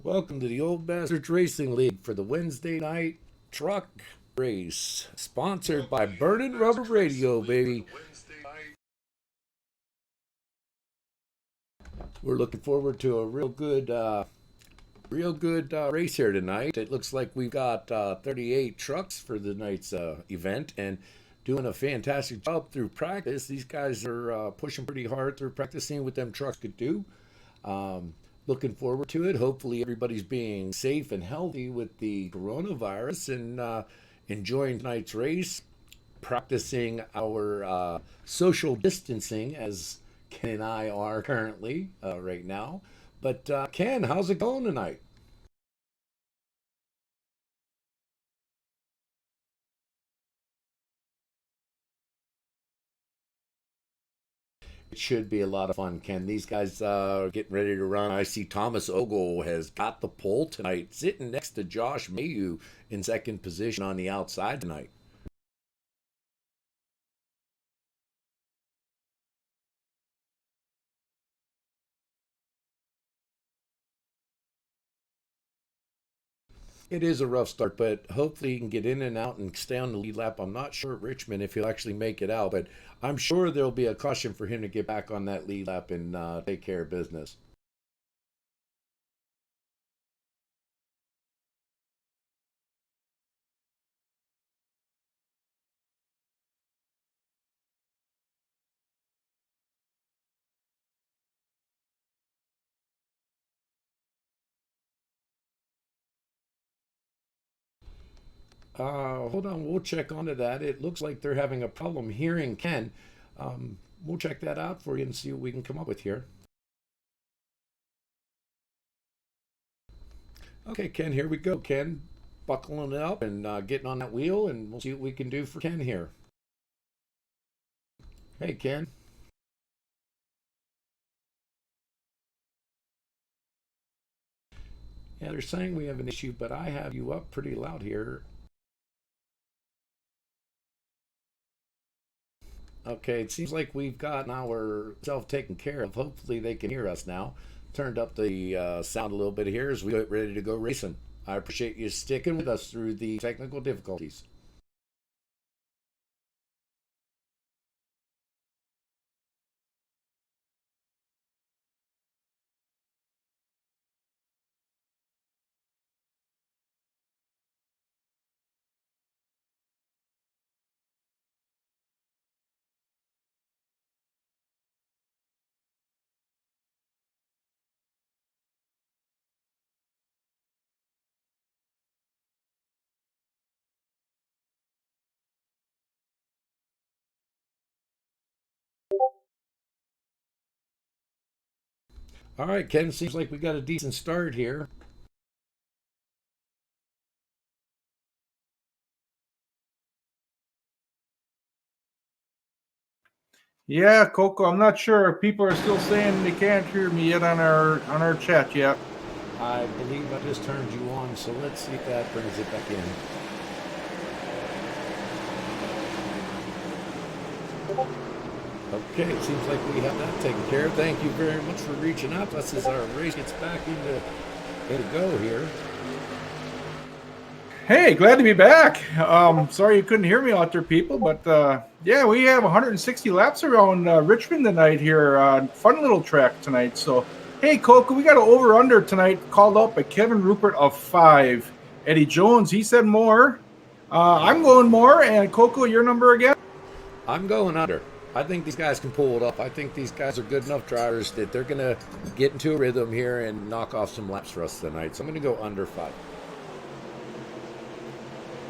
Welcome to the Old Bastards Racing League for the Wednesday night truck race, sponsored by Burning Rubber Radio, baby. We're looking forward to a real good race here tonight. It looks like we've got 38 trucks for the night's event and doing a fantastic job through practice. These guys are pushing pretty hard through practice, seeing what them trucks could do. Looking forward to it. Hopefully everybody's being safe and healthy with the coronavirus and enjoying tonight's race, practicing our social distancing as Ken and I are currently right now. But Ken, how's it going tonight? It should be a lot of fun, Ken. These guys are getting ready to run. I see Thomas Ogle has got the pole tonight, sitting next to Josh Mayu in second position on the outside tonight. It is a rough start, but hopefully he can get in and out and stay on the lead lap. I'm not sure at Richmond if he'll actually make it out, but I'm sure there'll be a caution for him to get back on that lead lap and take care of business. Hold on, we'll check onto that. It looks like they're having a problem hearing Ken. We'll check that out for you and see what we can come up with here. Okay, Ken, here we go. Ken, buckling it up and getting on that wheel, and we'll see what we can do for Ken here. Hey, Ken. Yeah, they're saying we have an issue, but I have you up pretty loud here. Okay, it seems like we've gotten ourselves taken care of. Hopefully they can hear us now. Turned up the sound a little bit here as we get ready to go racing. I appreciate you sticking with us through the technical difficulties. All right, Ken, seems like we got a decent start here. Yeah, Coco, I'm not sure. People are still saying they can't hear me yet on our chat yet. I believe I just turned you on, so let's see if that brings it back in. Okay, it seems like we have that taken care of. Thank you very much for reaching out to us as our race gets back into go here. Hey, glad to be back. Sorry you couldn't hear me out there, people, but yeah, we have 160 laps around Richmond tonight here. Fun little track tonight. So, hey, Coco, we got an over/under tonight called up by Kevin Rupert of 5. Eddie Jones, he said more. I'm going more, and Coco, your number again? I'm going under. I think these guys can pull it up. I think these guys are good enough drivers that they're going to get into a rhythm here and knock off some laps for us tonight. So I'm going to go under 5.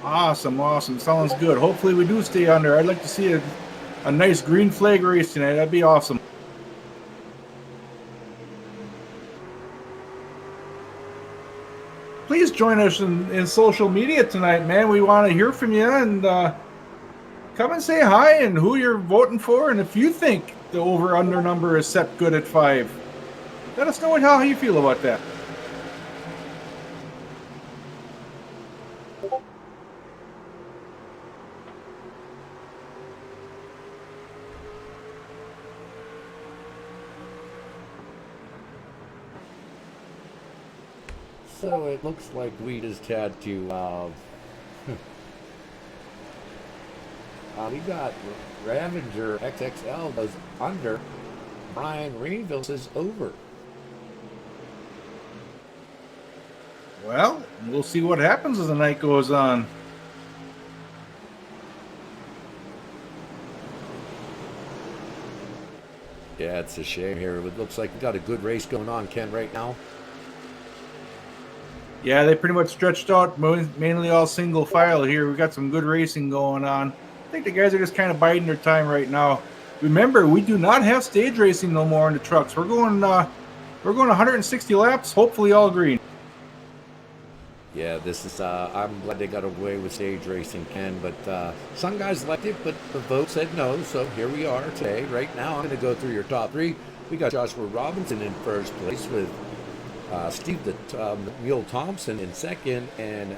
Awesome. Sounds good. Hopefully we do stay under. I'd like to see a nice green flag race tonight. That'd be awesome. Please join us in social media tonight, man. We want to hear from you and come and say hi and who you're voting for and if you think the over-under number is set good at 5. Let us know how you feel about that. So it looks like we just had to, we got Ravager XXL was under, Brian Greenville says over. Well, we'll see what happens as the night goes on. Yeah, it's a shame here. It looks like we got a good race going on, Ken, right now. Yeah, they pretty much stretched out, mainly all single file here. We got some good racing going on. I think the guys are just kind of biding their time right now. Remember, we do not have stage racing no more in the trucks. We're going 160 laps, hopefully all green. Yeah, this is, I'm glad they got away with stage racing, Ken, but some guys liked it, but the vote said no, so here we are today. Right now, I'm going to go through your top three. We got Joshua Robinson in first place with Steve the Mule Thompson in second, and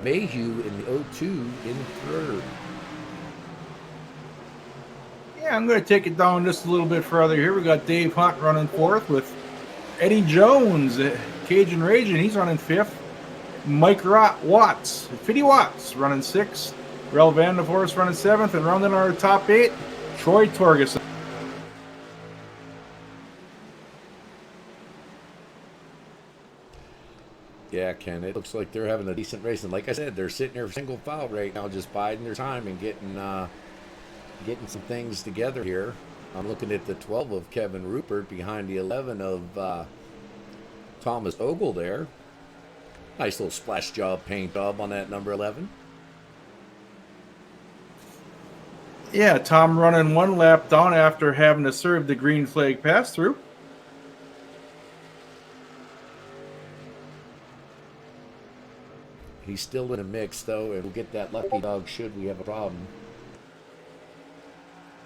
Mayhew in the 0-2 in third. Yeah, I'm going to take it down just a little bit further here. We got Dave Hunt running fourth with Eddie Jones, Cajun Raging, he's running fifth. Mike Watts, 50 Watts running sixth. Rel Vandervorst running seventh, and rounding our top eight, Troy Torgerson. Yeah, Ken, it looks like they're having a decent race, and like I said, they're sitting there single file right now, just biding their time and getting some things together here. I'm looking at the 12 of Kevin Rupert behind the 11 of Thomas Ogle there. Nice little splash job, paint job on that number 11. Yeah, Tom running one lap down after having to serve the green flag pass through. He's still in a mix, though, and we'll get that lucky dog should we have a problem.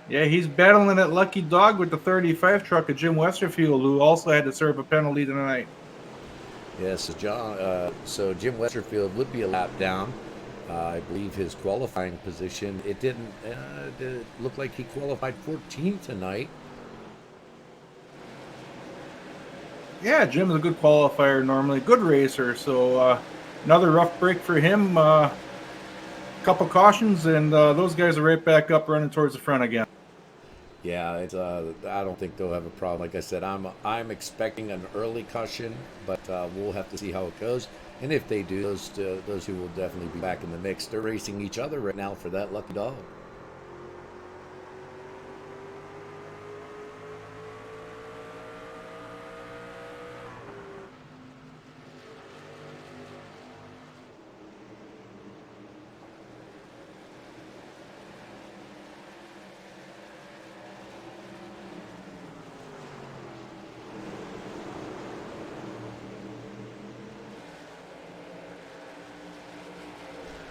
Yeah, he's battling that lucky dog with the 35 truck of Jim Westerfield, who also had to serve a penalty tonight. Yeah, so Jim Westerfield would be a lap down. I believe his qualifying position, it didn't look like he qualified 14th tonight. Yeah, Jim's a good qualifier normally, good racer. So another rough break for him. Couple cautions, and those guys are right back up running towards the front again. Yeah, it's I don't think they'll have a problem. Like I said, I'm expecting an early caution, but we'll have to see how it goes. And if they do, those two will definitely be back in the mix. They're racing each other right now for that lucky dog.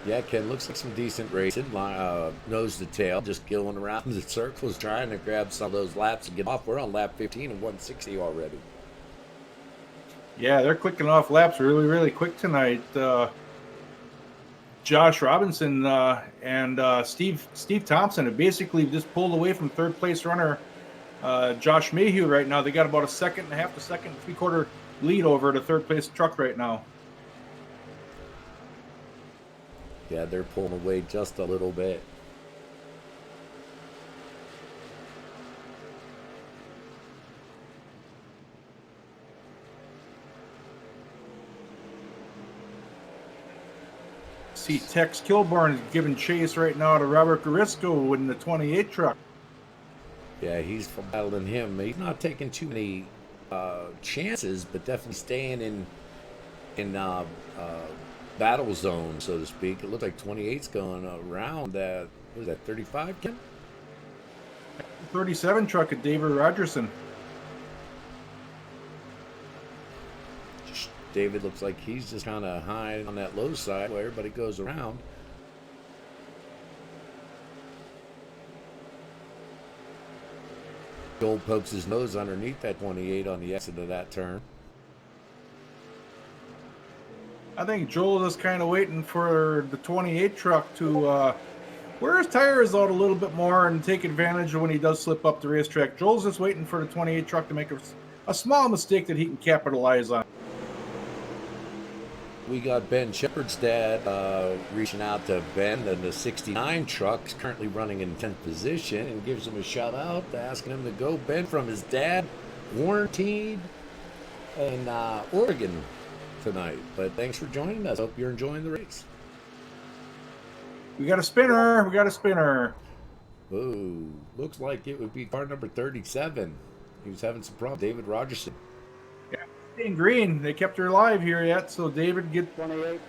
Yeah, Ken, looks like some decent racing. Nose to tail, just going around the circles, trying to grab some of those laps and get off. We're on lap 15 and 160 already. Yeah, they're clicking off laps really, really quick tonight. Josh Robinson and Steve Thompson have basically just pulled away from third place runner Josh Mayhew right now. They got about a second and a half to second, three-quarter lead over the third place truck right now. Yeah, they're pulling away just a little bit. See, Tex Kilborn is giving chase right now to Robert Garisco in the 28 truck. Yeah, he's battling him. He's not taking too many chances, but definitely staying in battle zone, so to speak. It looks like 28's going around that. What is that, 35, Ken? 37 truck of David Rogerson. David looks like he's just kind of high on that low side where everybody goes around. Joel pokes his nose underneath that 28 on the exit of that turn. I think Joel is kind of waiting for the 28 truck to wear his tires out a little bit more and take advantage of when he does slip up the racetrack. Joel's just waiting for the 28 truck to make a small mistake that he can capitalize on. We got Ben Shepard's dad reaching out to Ben, and the 69 truck is currently running in 10th position, and gives him a shout out, asking him to go Ben from his dad, quarantined in Oregon tonight. But thanks for joining us. Hope you're enjoying the race. We got a spinner. We got a spinner. Oh, looks like it would be car number 37. He was having some problems. David Rogerson. Yeah, in green. They kept her alive here yet, so David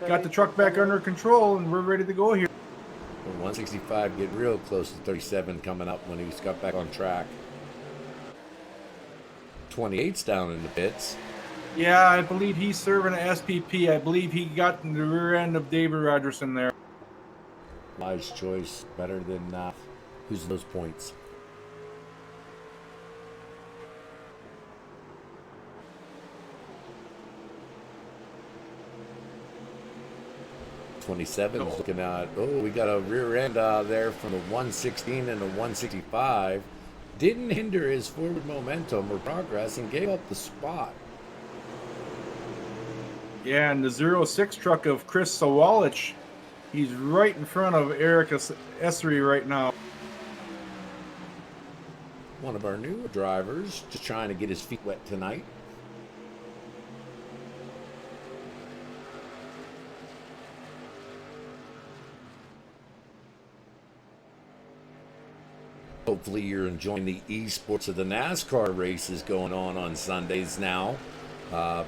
got the truck back under control, and we're ready to go here. 165 get real close to 37 coming up when he's got back on track. 28's down in the pits. Yeah, I believe he's serving an SPP. I believe he got in the rear end of David Rogerson there. Wise choice, better than who's those points. Looking at, we got a rear end there from the 116 and the 165. Didn't hinder his forward momentum or progress and gave up the spot. Yeah, and the 06 truck of Chris Sawalich, he's right in front of Eric Essery right now. One of our newer drivers, just trying to get his feet wet tonight. Hopefully you're enjoying the esports of the NASCAR races going on Sundays now,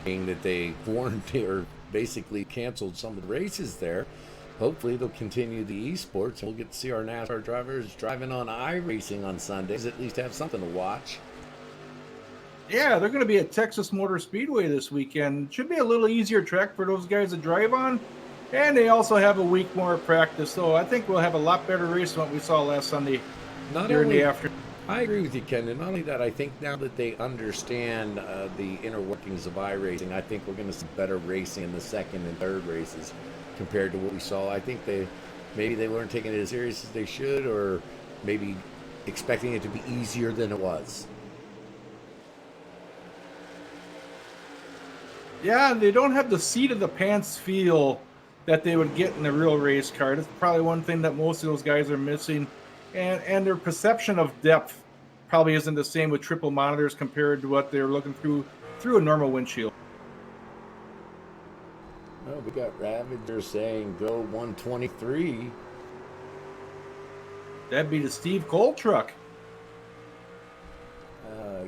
being that they quarantined or basically canceled some of the races there. Hopefully they'll continue the esports and we'll get to see our NASCAR drivers driving on iRacing on Sundays, at least have something to watch. Yeah, they're going to be at Texas Motor Speedway this weekend. Should be a little easier track for those guys to drive on. And they also have a week more of practice, so I think we'll have a lot better race than what we saw last Sunday during the afternoon. I agree with you, Ken. And not only that, I think now that they understand the inner workings of iRacing, I think we're going to see better racing in the second and third races compared to what we saw. I think maybe they weren't taking it as serious as they should, or maybe expecting it to be easier than it was. Yeah, they don't have the seat of the pants feel that they would get in a real race car. That's probably one thing that most of those guys are missing. And their perception of depth probably isn't the same with triple monitors compared to what they're looking through a normal windshield. Well, we got Ravager saying go 123. That'd be the Steve Cole truck.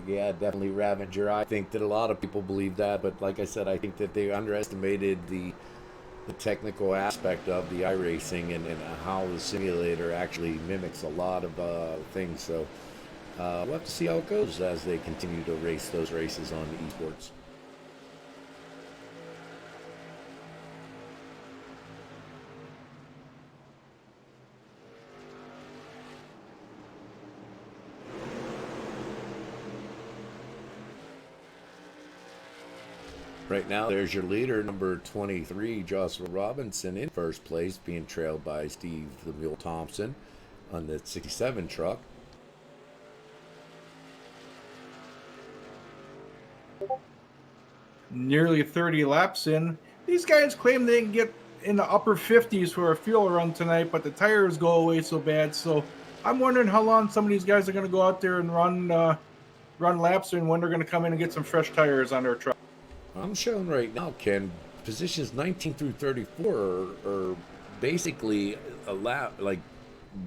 Yeah, definitely Ravager. I think that a lot of people believe that, but like I said, I think that they underestimated the technical aspect of the iRacing and how the simulator actually mimics a lot of things. So we'll have to see how it goes as they continue to race those races on the esports. Right now, there's your leader, number 23, Joshua Robinson, in first place, being trailed by Steve the Mule Thompson on the 67 truck. Nearly 30 laps in. These guys claim they can get in the upper 50s for a fuel run tonight, but the tires go away so bad. So I'm wondering how long some of these guys are going to go out there and run laps, and when they're going to come in and get some fresh tires on their truck. I'm showing right now, Ken, positions 19 through 34 are basically a lap, like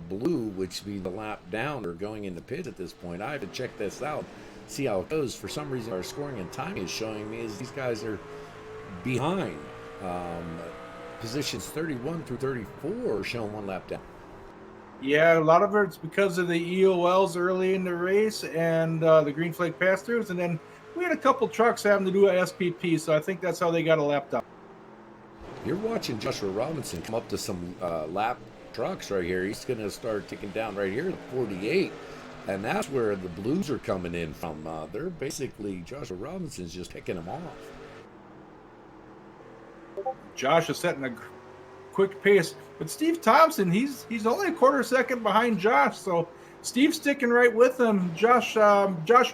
blue, which means a lap down or going into pit at this point. I have to check this out, see how it goes. For some reason, our scoring and timing is showing me as these guys are behind. Positions 31 through 34 are showing one lap down. Yeah, a lot of it's because of the EOLs early in the race and the green flag pass-throughs, and then we had a couple trucks having to do a SPP, so I think that's how they got a lap down. You're watching Joshua Robinson come up to some lap trucks right here. He's going to start ticking down right here at 48, and that's where the blues are coming in from. They're basically, Joshua Robinson's just picking them off. Josh is setting a quick pace, but Steve Thompson, he's only a quarter second behind Josh, so Steve's sticking right with him. Josh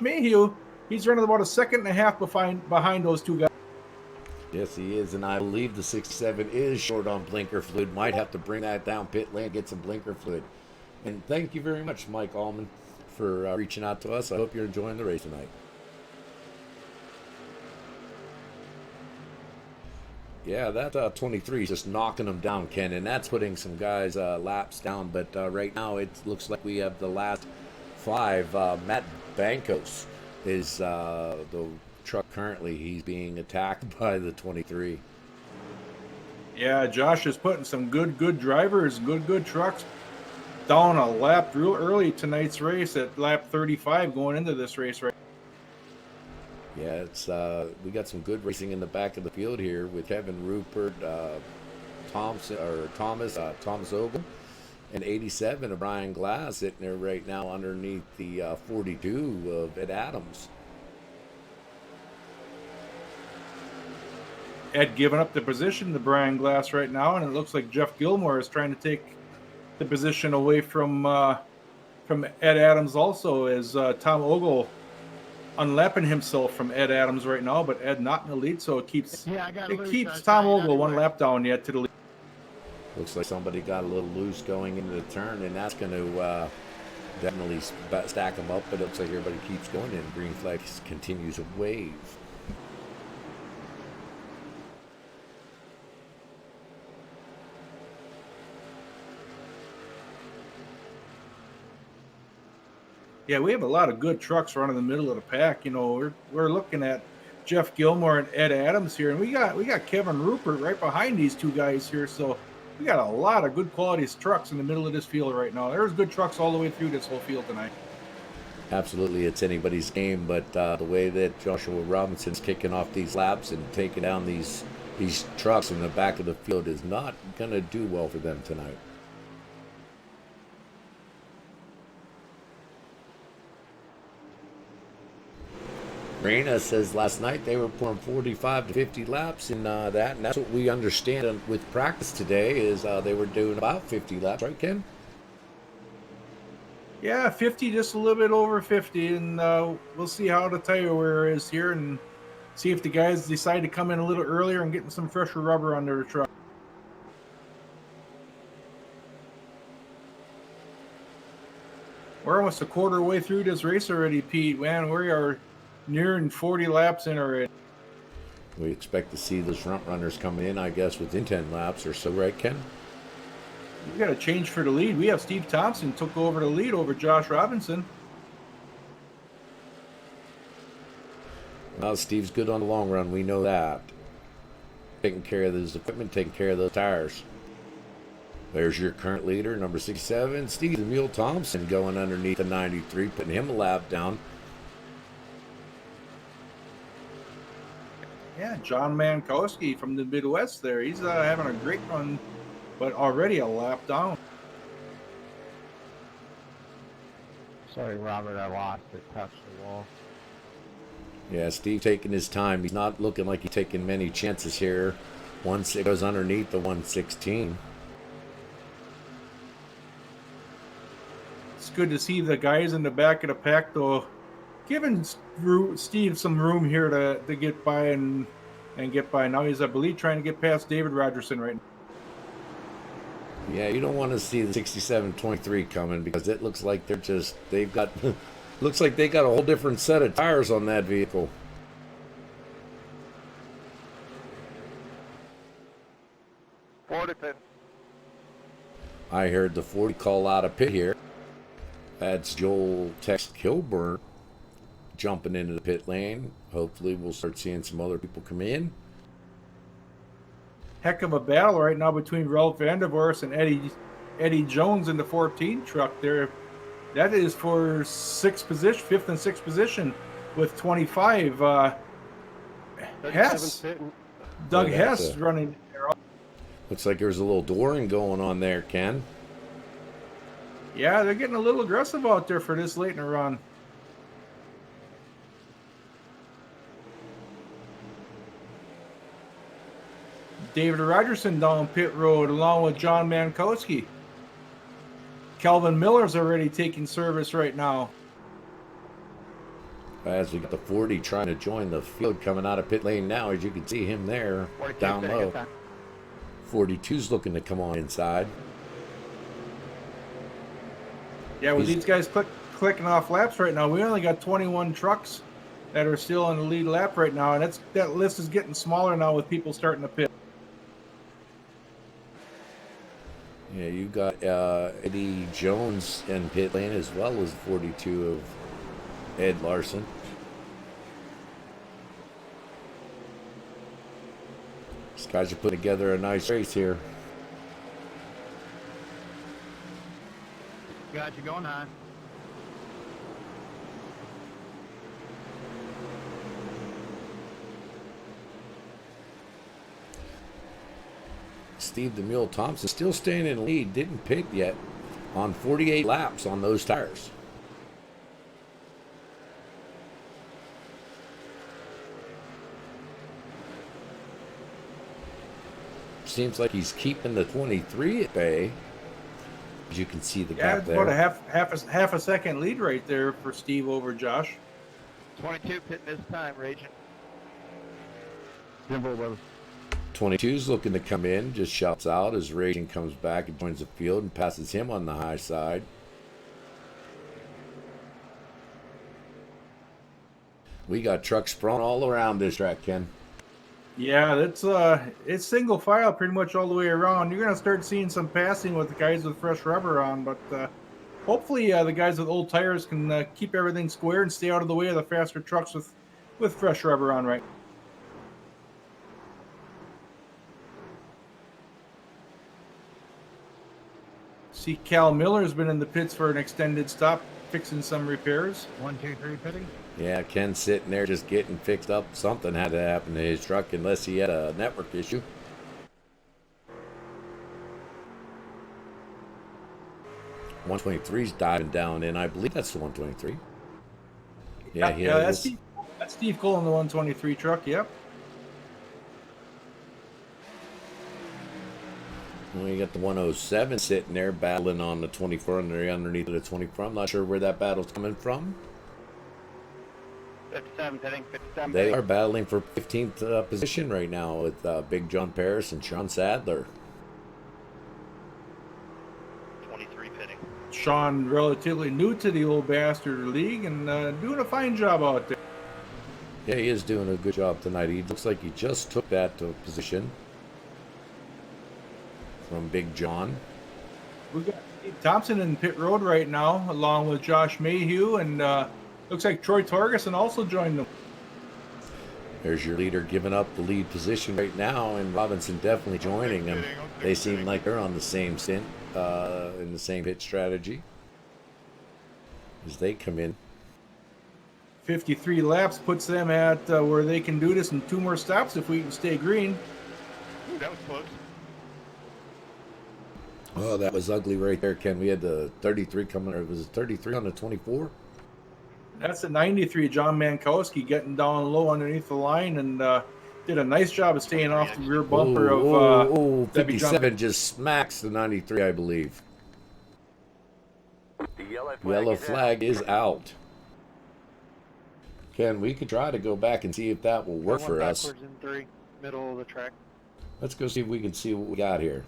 Mayhew, he's running about a second and a half behind those two guys. Yes, he is, and I believe the 67 is short on blinker fluid. Might have to bring that down pit lane, get some blinker fluid. And thank you very much, Mike Allman, for reaching out to us. I hope you're enjoying the race tonight. Yeah, that 23 is just knocking them down, Ken, and that's putting some guys' laps down. But right now, it looks like we have the last 5. Matt Bankos is the truck currently. He's being attacked by the 23. Yeah, Josh is putting some good drivers, good trucks down a lap real early tonight's race at lap 35 going into this race right. Yeah, it's we got some good racing in the back of the field here with Kevin Rupert, Thomas Ogle, and 87 of Brian Glass sitting there right now underneath the 42 of Ed Adams. Ed giving up the position to Brian Glass right now, and it looks like Jeff Gilmore is trying to take the position away from Ed Adams also, as Tom Ogle unlapping himself from Ed Adams right now, but Ed not in the lead, so it keeps Tom Ogle one lap down yet to the lead. Looks like somebody got a little loose going into the turn, and that's going to definitely stack them up, but it looks like everybody keeps going, and green flag continues to wave. Yeah, we have a lot of good trucks running in the middle of the pack. You know, we're looking at Jeff Gilmore and Ed Adams here, and we got Kevin Rupert right behind these two guys here. So we got a lot of good quality trucks in the middle of this field right now. There's good trucks all the way through this whole field tonight. Absolutely, it's anybody's game, but the way that Joshua Robinson's kicking off these laps and taking down these trucks in the back of the field is not going to do well for them tonight. Reyna says last night they were pulling 45 to 50 laps in that, and that's what we understand with practice today is they were doing about 50 laps, right, Ken? Yeah, 50, just a little bit over 50, and we'll see how the tire wear is here and see if the guys decide to come in a little earlier and getting some fresher rubber under the truck. We're almost a quarter way through this race already, Pete. Man, we are nearing 40 laps in already. We expect to see those front runners coming in, I guess, within 10 laps or so, right, Ken? We got a change for the lead. We have Steve Thompson took over the lead over Josh Robinson. Well, Steve's good on the long run. We know that. Taking care of his equipment, taking care of those tires. There's your current leader, number 67, Steve Emil Thompson, going underneath the 93, putting him a lap down. Yeah, John Mankowski from the Midwest there. He's having a great run, but already a lap down. Sorry, Robert, I lost it. Touched the wall. Yeah, Steve taking his time. He's not looking like he's taking many chances here. Once it goes underneath the 116. It's good to see the guys in the back of the pack, though, giving Steve some room here to get by and get by. Now he's, I believe, trying to get past David Rogerson right now. Yeah, you don't want to see the 67-23 coming because it looks like looks like they got a whole different set of tires on that vehicle. I heard the 40 call out of pit here. That's Joel Tex Kilburn jumping into the pit lane. Hopefully we'll start seeing some other people come in. Heck of a battle right now between Ralph Vandervorst and Eddie Jones in the 14 truck there. That is for fifth and sixth position with 25. Hess. Doug Hess running there. Looks like there's a little dooring going on there, Ken. Yeah, they're getting a little aggressive out there for this late in the run. David Rogerson down pit road along with John Mankowski. Calvin Miller's already taking service right now. As we got the 40 trying to join the field coming out of pit lane now, as you can see him there down low. 42's looking to come on inside. Yeah, with these guys clicking off laps right now, we only got 21 trucks that are still on the lead lap right now, and that list is getting smaller now with people starting to pit. Yeah, you got Eddie Jones in pit lane as well as 42 of Ed Larson. These guys are putting together a nice race here. Got you going on. Steve the Mule Thompson still staying in the lead, didn't pit yet on 48 laps on those tires. Seems like he's keeping the 23 at bay. As you can see the gap there. Yeah, about a half a second lead right there for Steve over Josh. 22 pitting this time, Raging. 22's looking to come in, just shouts out as Raging comes back and joins the field and passes him on the high side. We got trucks sprawling all around this track, Ken. Yeah, it's single file pretty much all the way around. You're gonna start seeing some passing with the guys with fresh rubber on, but hopefully the guys with old tires can keep everything square and stay out of the way of the faster trucks with fresh rubber on right. See, Cal Miller's been in the pits for an extended stop, fixing some repairs. 1, 2, 3 pitting. Yeah, Ken's sitting there just getting fixed up. Something had to happen to his truck unless he had a network issue. .123's diving down in. I believe that's the 123. Yeah, that's Steve Cole in the 123 truck. Yep. We got the 107 sitting there battling on the 24 underneath of the 24. I'm not sure where that battle's coming from. 57 pitting, 57. They are battling for 15th position right now with Big John Paris and Sean Sadler. 23 pitting. Sean, relatively new to the old bastard league and doing a fine job out there. Yeah, he is doing a good job tonight. He looks like he just took that position from Big John. We've got Steve Thompson in pit road right now, along with Josh Mayhew, and looks like Troy Torgerson also joined them. There's your leader giving up the lead position right now, and Robinson definitely joining them. They seem like they're on the same stint, in the same hit strategy as they come in. 53 laps puts them at where they can do this in 2 more stops if we can stay green. Ooh, that was close. Oh, that was ugly right there, Ken. We had the 33 coming, or was it 33 on the 24? That's the 93, John Mankowski, getting down low underneath the line and did a nice job of staying off the rear bumper of 57 just smacks the 93, I believe. The yellow flag is out. Ken, we could try to go back and see if that will work for us. Backwards in 3, middle of the track. Let's go see if we can see what we got here.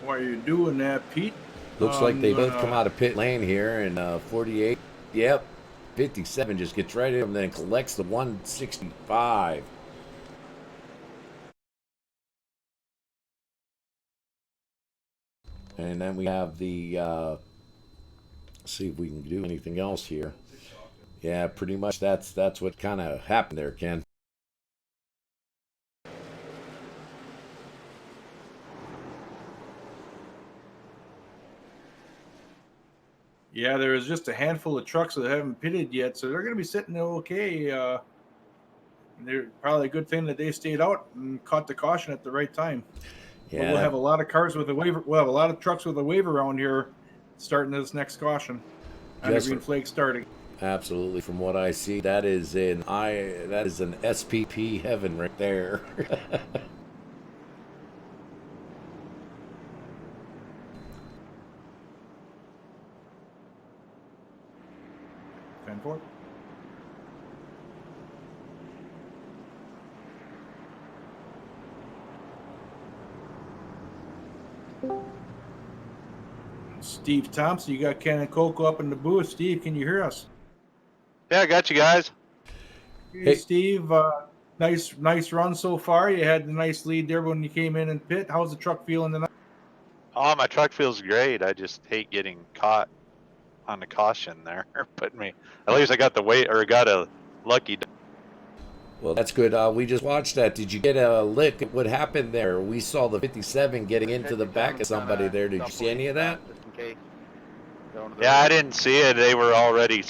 While you're doing that, Pete. Looks like they both come out of pit lane here, and 48, yep, 57 just gets right in and then collects the 165. And then we have the, see if we can do anything else here. Yeah, pretty much that's what kind of happened there, Ken. Yeah, there is just a handful of trucks that haven't pitted yet, so they're going to be sitting there okay. They're probably a good thing that they stayed out and caught the caution at the right time. Yeah, but we'll have a lot of cars with a waiver. We'll have a lot of trucks with a waiver around here, starting this next caution. And the green flag starting. Absolutely. From what I see, that is an SPP heaven right there. 10-4. Steve Thompson, you got Ken and Coco up in the booth. Steve, can you hear us? Yeah, I got you guys. Hey, Steve, nice run so far. You had a nice lead there when you came in and pit. How's the truck feeling tonight? Oh, my truck feels great. I just hate getting caught on the caution there. Put me. At least I got the weight, or got a lucky. Well, that's good. We just watched that. Did you get a look at what happened there? We saw the 57 getting into the back of somebody there. Did you see any of that? Yeah, I didn't see it. They were already.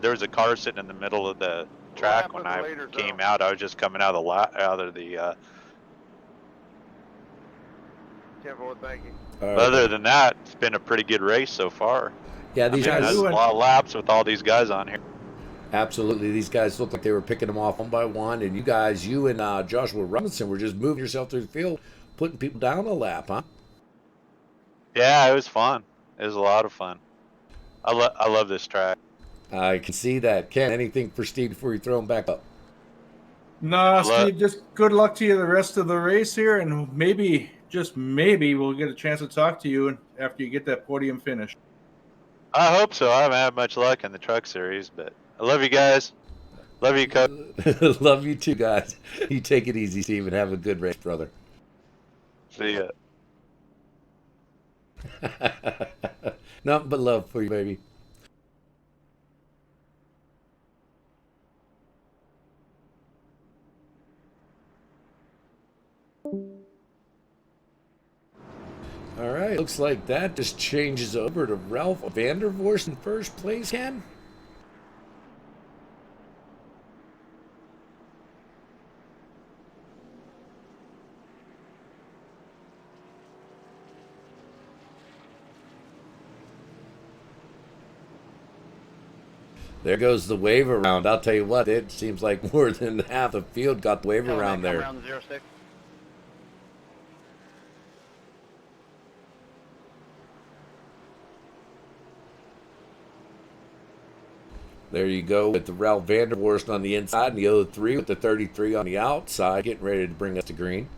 There was a car sitting in the middle of the track when I came out. I was just coming out of the. Other than that, it's been a pretty good race so far. Yeah, these guys. guys. A lot of laps with all these guys on here. Absolutely. These guys looked like they were picking them off one by one. And you and Joshua Robinson were just moving yourself through the field, putting people down a lap, huh? Yeah, it was fun. It was a lot of fun. I love this track. I can see that. Ken, anything for Steve before you throw him back up? No, Steve, just good luck to you the rest of the race here. And maybe, just maybe, we'll get a chance to talk to you after you get that podium finish. I hope so. I haven't had much luck in the truck series, but I love you guys. Love you, Coach. Love you too, guys. You take it easy, Steve, and have a good race, brother. See ya. Nothing but love for you, baby. All right, looks like that just changes over to Ralph Vandervorst in first place, Ken. There goes the wave around. I'll tell you what, it seems like more than half the field got the wave around there. Around the 06. There you go with the Ralph Vandervorst on the inside and the 03 with the 33 on the outside, getting ready to bring us to green.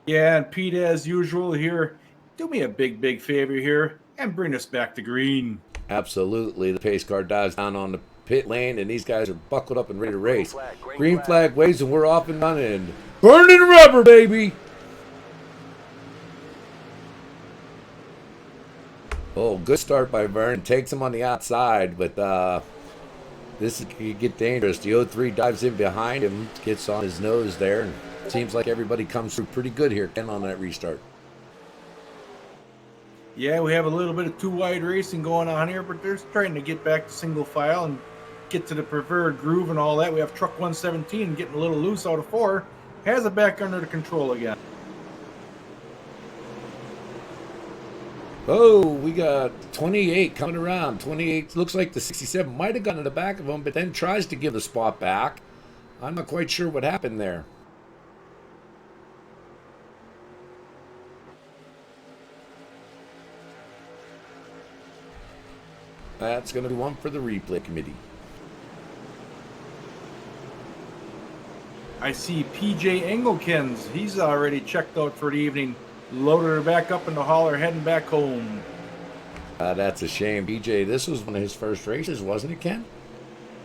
Yeah, and Pete, as usual here, do me a big favor here and bring us back to green. Absolutely. The pace car dives down on the pit lane, and these guys are buckled up and ready to race. Green flag waves, and we're off and running. Burning rubber, baby! Oh, good start by Vern. Takes him on the outside, but this could get dangerous. The 03 dives in behind him, gets on his nose there, and seems like everybody comes through pretty good here, Ken, on that restart. Yeah, we have a little bit of two-wide racing going on here, but they're trying to get back to single file and get to the preferred groove and all that. We have truck 117 getting a little loose out of 4. Has it back under the control again. Oh, we got 28 coming around. 28 looks like the 67 might have gotten to the back of him, but then tries to give the spot back. I'm not quite sure what happened there. That's going to be one for the replay committee. I see PJ Engelkens. He's already checked out for the evening. Loaded her back up in the hauler, heading back home. That's a shame. PJ, this was one of his first races, wasn't it, Ken?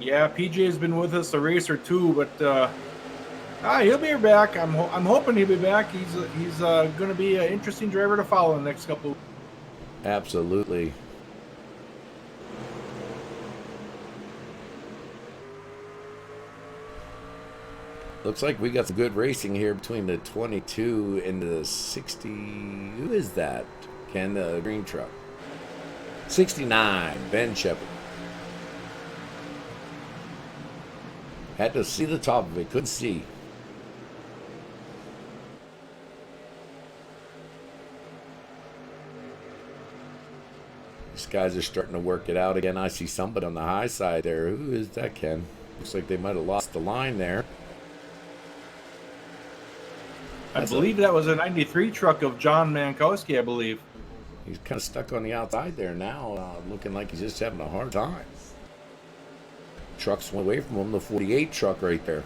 Yeah, PJ's been with us a race or two, but he'll be back. I'm hoping he'll be back. He's going to be an interesting driver to follow in the next couple. Absolutely. Looks like we got some good racing here between the 22 and the 60. Who is that? Ken, the green truck. 69, Ben Shepard. Had to see the top of it, couldn't see. These guys are starting to work it out again. I see somebody on the high side there. Who is that, Ken? Looks like they might have lost the line there. I believe that was a 93 truck of John Mankowski, I believe. He's kind of stuck on the outside there now, looking like he's just having a hard time. Trucks went away from him, the 48 truck right there.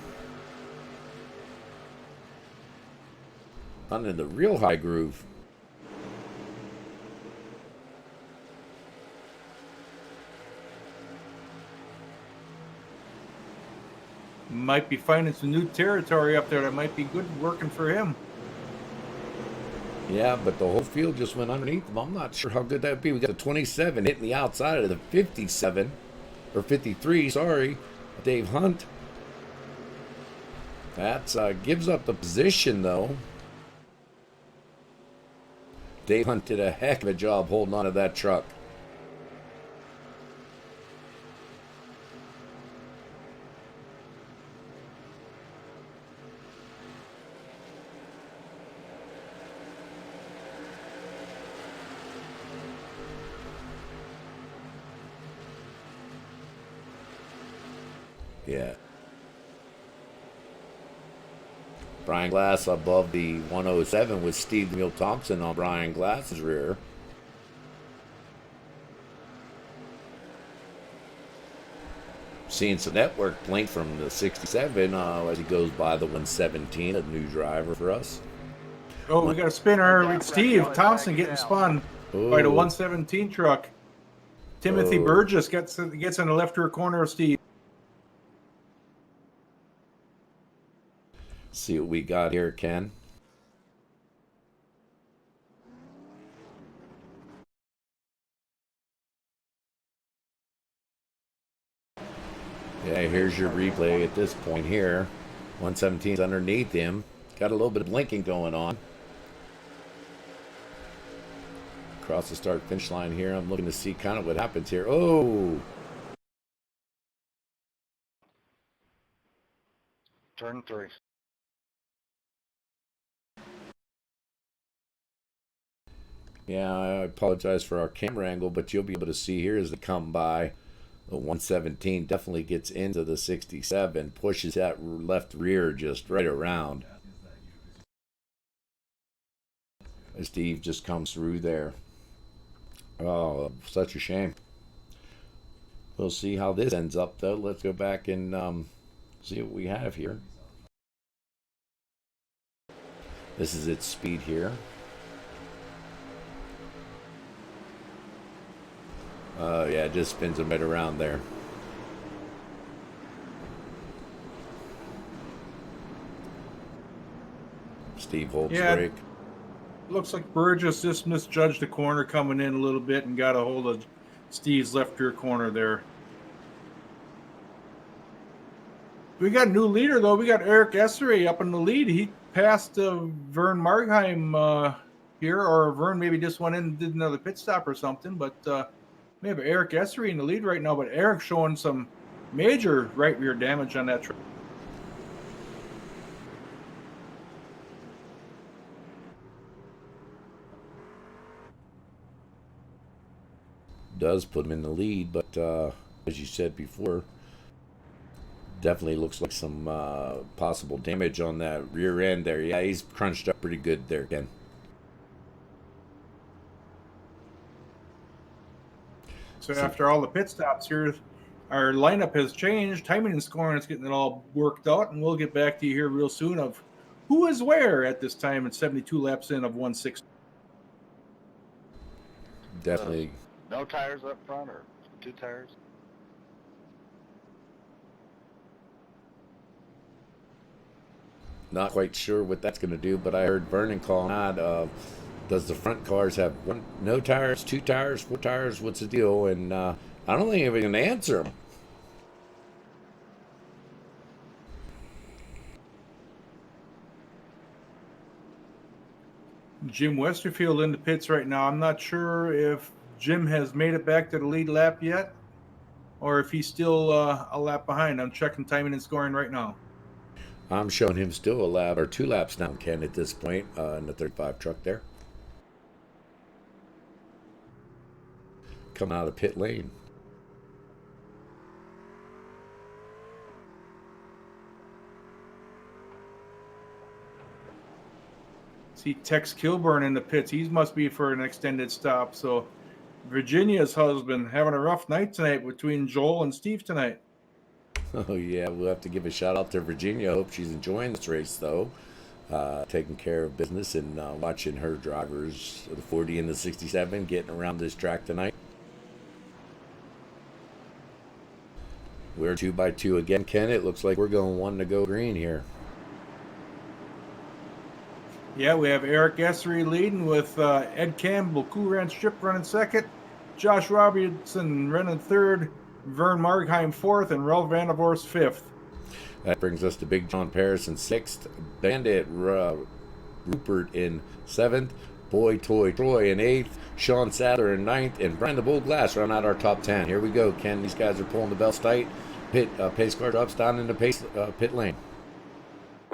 Under the real high groove. Might be finding some new territory up there that might be good working for him. Yeah, but the whole field just went underneath them. I'm not sure how good that would be. We got a 27 hitting the outside of the 57, or 53, sorry, Dave Hunt. That gives up the position, though. Dave Hunt did a heck of a job holding on to that truck. Yeah. Brian Glass above the 107 with Steve Neal Thompson on Brian Glass's rear. Seeing some network blink from the 67 as he goes by the 117, a new driver for us. Oh, we got a spinner with Steve Thompson getting spun by the 117 truck. Timothy Burgess gets in the left rear corner of Steve. See what we got here, Ken. Yeah, here's your replay at this point here. 117's underneath him. Got a little bit of blinking going on. Across the start finish line here. I'm looking to see kind of what happens here. Oh! Turn 3. Yeah, I apologize for our camera angle, but you'll be able to see here as they come by. The 117 definitely gets into the 67, pushes that left rear just right around. Steve just comes through there. Oh, such a shame. We'll see how this ends up, though. Let's go back and see what we have here. This is its speed here. Yeah, it just spins them right around there. Steve holds brake. Looks like Burgess just misjudged the corner coming in a little bit and got a hold of Steve's left rear corner there. We got a new leader, though. We got Eric Essery up in the lead. He passed Vern Margheim here, or Vern maybe just went in and did another pit stop or something, but we have Eric Essery in the lead right now, but Eric showing some major right rear damage on that truck. Does put him in the lead, but as you said before, definitely looks like some possible damage on that rear end there. Yeah, he's crunched up pretty good there, Ken. So after all the pit stops here, our lineup has changed. Timing and scoring is getting it all worked out, and we'll get back to you here real soon of who is where at this time at 72 laps in of 160. Definitely. No tires up front or 2 tires? Not quite sure what that's going to do, but I heard Vernon calling out, does the front cars have no tires, 2 tires, 4 tires? What's the deal? And I don't think anybody can answer them. Jim Westerfield in the pits right now. I'm not sure if Jim has made it back to the lead lap yet, or if he's still a lap behind. I'm checking timing and scoring right now. I'm showing him still a lap or 2 laps down, Ken, at this point in the 35 truck there. coming out of pit lane. See Tex Kilburn in the pits. He must be for an extended stop. So Virginia's husband having a rough night tonight between Joel and Steve tonight. Oh, yeah, we'll have to give a shout out to Virginia. I hope she's enjoying this race, though. Taking care of business and watching her drivers, the 40 and the 67, getting around this track tonight. We're 2x2 again, Ken. It looks like we're going 1 to go green here. Yeah, we have Eric Essery leading with Ed Campbell, Cool Ranch Strip running second, Josh Robertson running third, Vern Margheim fourth, and Ralph Vandervorst fifth. That brings us to Big John Paris in sixth, Bandit Rupert in seventh, Boy Toy Troy in eighth, Sean Sadler in ninth, and Brian the Bull Glass round out our top 10. Here we go, Ken. These guys are pulling the belts tight. Pace car drops down into pit lane.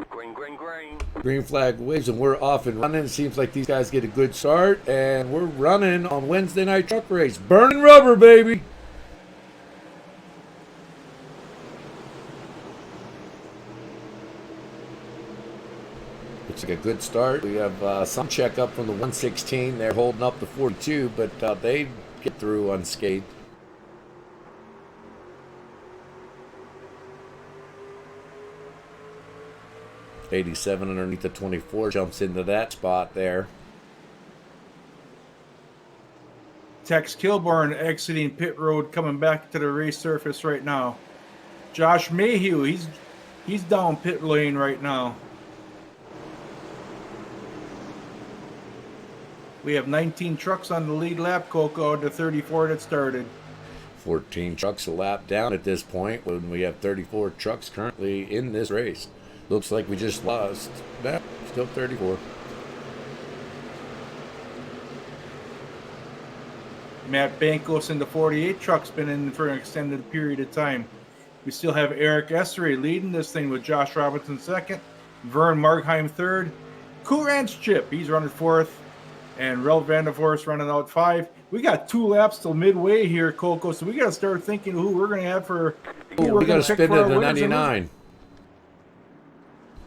Green, green, green. Green flag waves, and we're off and running. It seems like these guys get a good start, and we're running on Wednesday night truck race. Burning rubber, baby. Looks like a good start. We have some check up from the 116. They're holding up the 42, but they get through unscathed. '87 underneath the 24 jumps into that spot there. Tex Kilburn exiting pit road, coming back to the race surface right now. Josh Mayhew, he's down pit lane right now. We have 19 trucks on the lead lap, Coco, to 34 that started. 14 trucks a lap down at this point when we have 34 trucks currently in this race. Looks like we just lost. Nah, still 34. Matt Bankos in the 48 truck's been in for an extended period of time. We still have Eric Essery leading this thing with Josh Robinson second, Vern Margheim third, Cool Ranch Chip, he's running fourth, and Ralph Vandervorst running out five. We got 2 laps till midway here, Coco, so we got to start thinking who we're going to have for. We got to spin to the 99.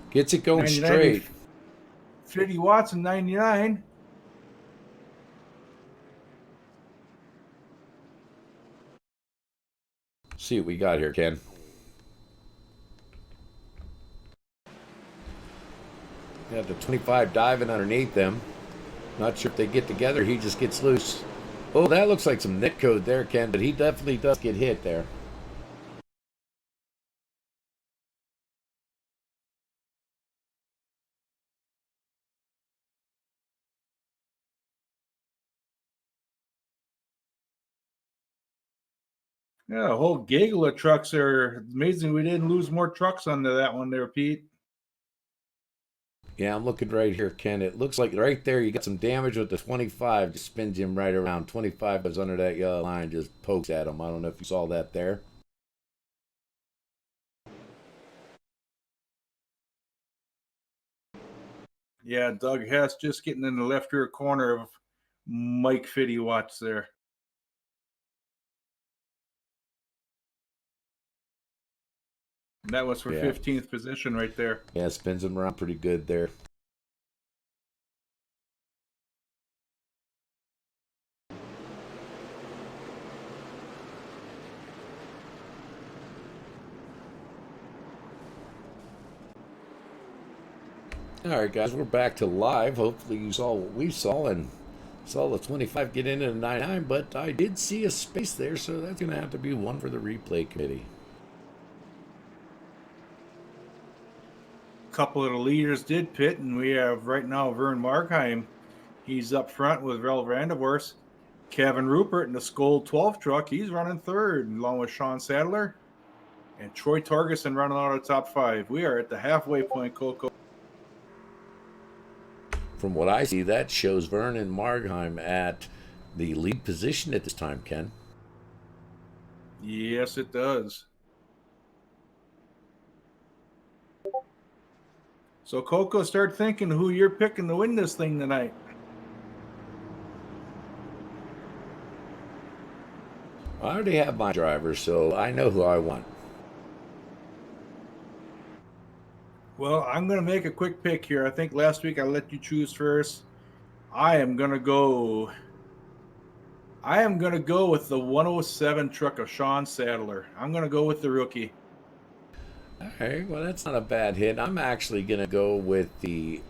Gets it going straight. 50 watts and 99. See what we got here, Ken. We have the 25 diving underneath them. Not sure if they get together. He just gets loose. Oh, that looks like some net code there, Ken, but he definitely does get hit there. Yeah, a whole gaggle of trucks there. Amazing we didn't lose more trucks under that one there, Pete. Yeah, I'm looking right here, Ken. It looks like right there you got some damage with the 25. Just spins him right around. 25 was under that yellow line, just pokes at him. I don't know if you saw that there. Yeah, Doug Hess just getting in the left rear corner of Mike 50 watts there. And that was for 15th position right there. Yeah, spins him around pretty good there. All right, guys, we're back to live. Hopefully you saw what we saw and saw the 25 get into the 99, but I did see a space there, so that's going to have to be one for the replay committee. A couple of the leaders did pit, and we have right now Vern Margheim. He's up front with Ralph Vandervorst. Kevin Rupert in the Skoll 12 truck, he's running third, along with Sean Sadler. And Troy Torgerson running out of top 5. We are at the halfway point, Coco. From what I see, that shows Vernon Margheim at the lead position at this time, Ken. Yes, it does. So, Coco, start thinking who you're picking to win this thing tonight. I already have my driver, so I know who I want. Well, I'm going to make a quick pick here. I think last week I let you choose first. I am going to go with the 107 truck of Sean Sadler. I'm going to go with the rookie. All right, well, that's not a bad hit. I'm actually going to go with the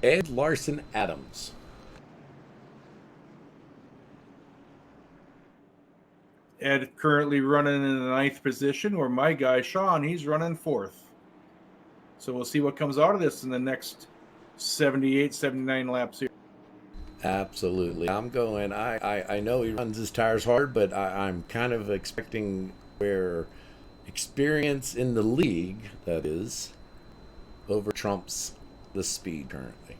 Ed Larson Adams. Ed currently running in the 9th position, where my guy Sean, he's running 4th. So we'll see what comes out of this in the next 78, 79 laps here. Absolutely. I'm going. I know he runs his tires hard, but I'm kind of expecting where experience in the league, that is, over trumps the speed currently.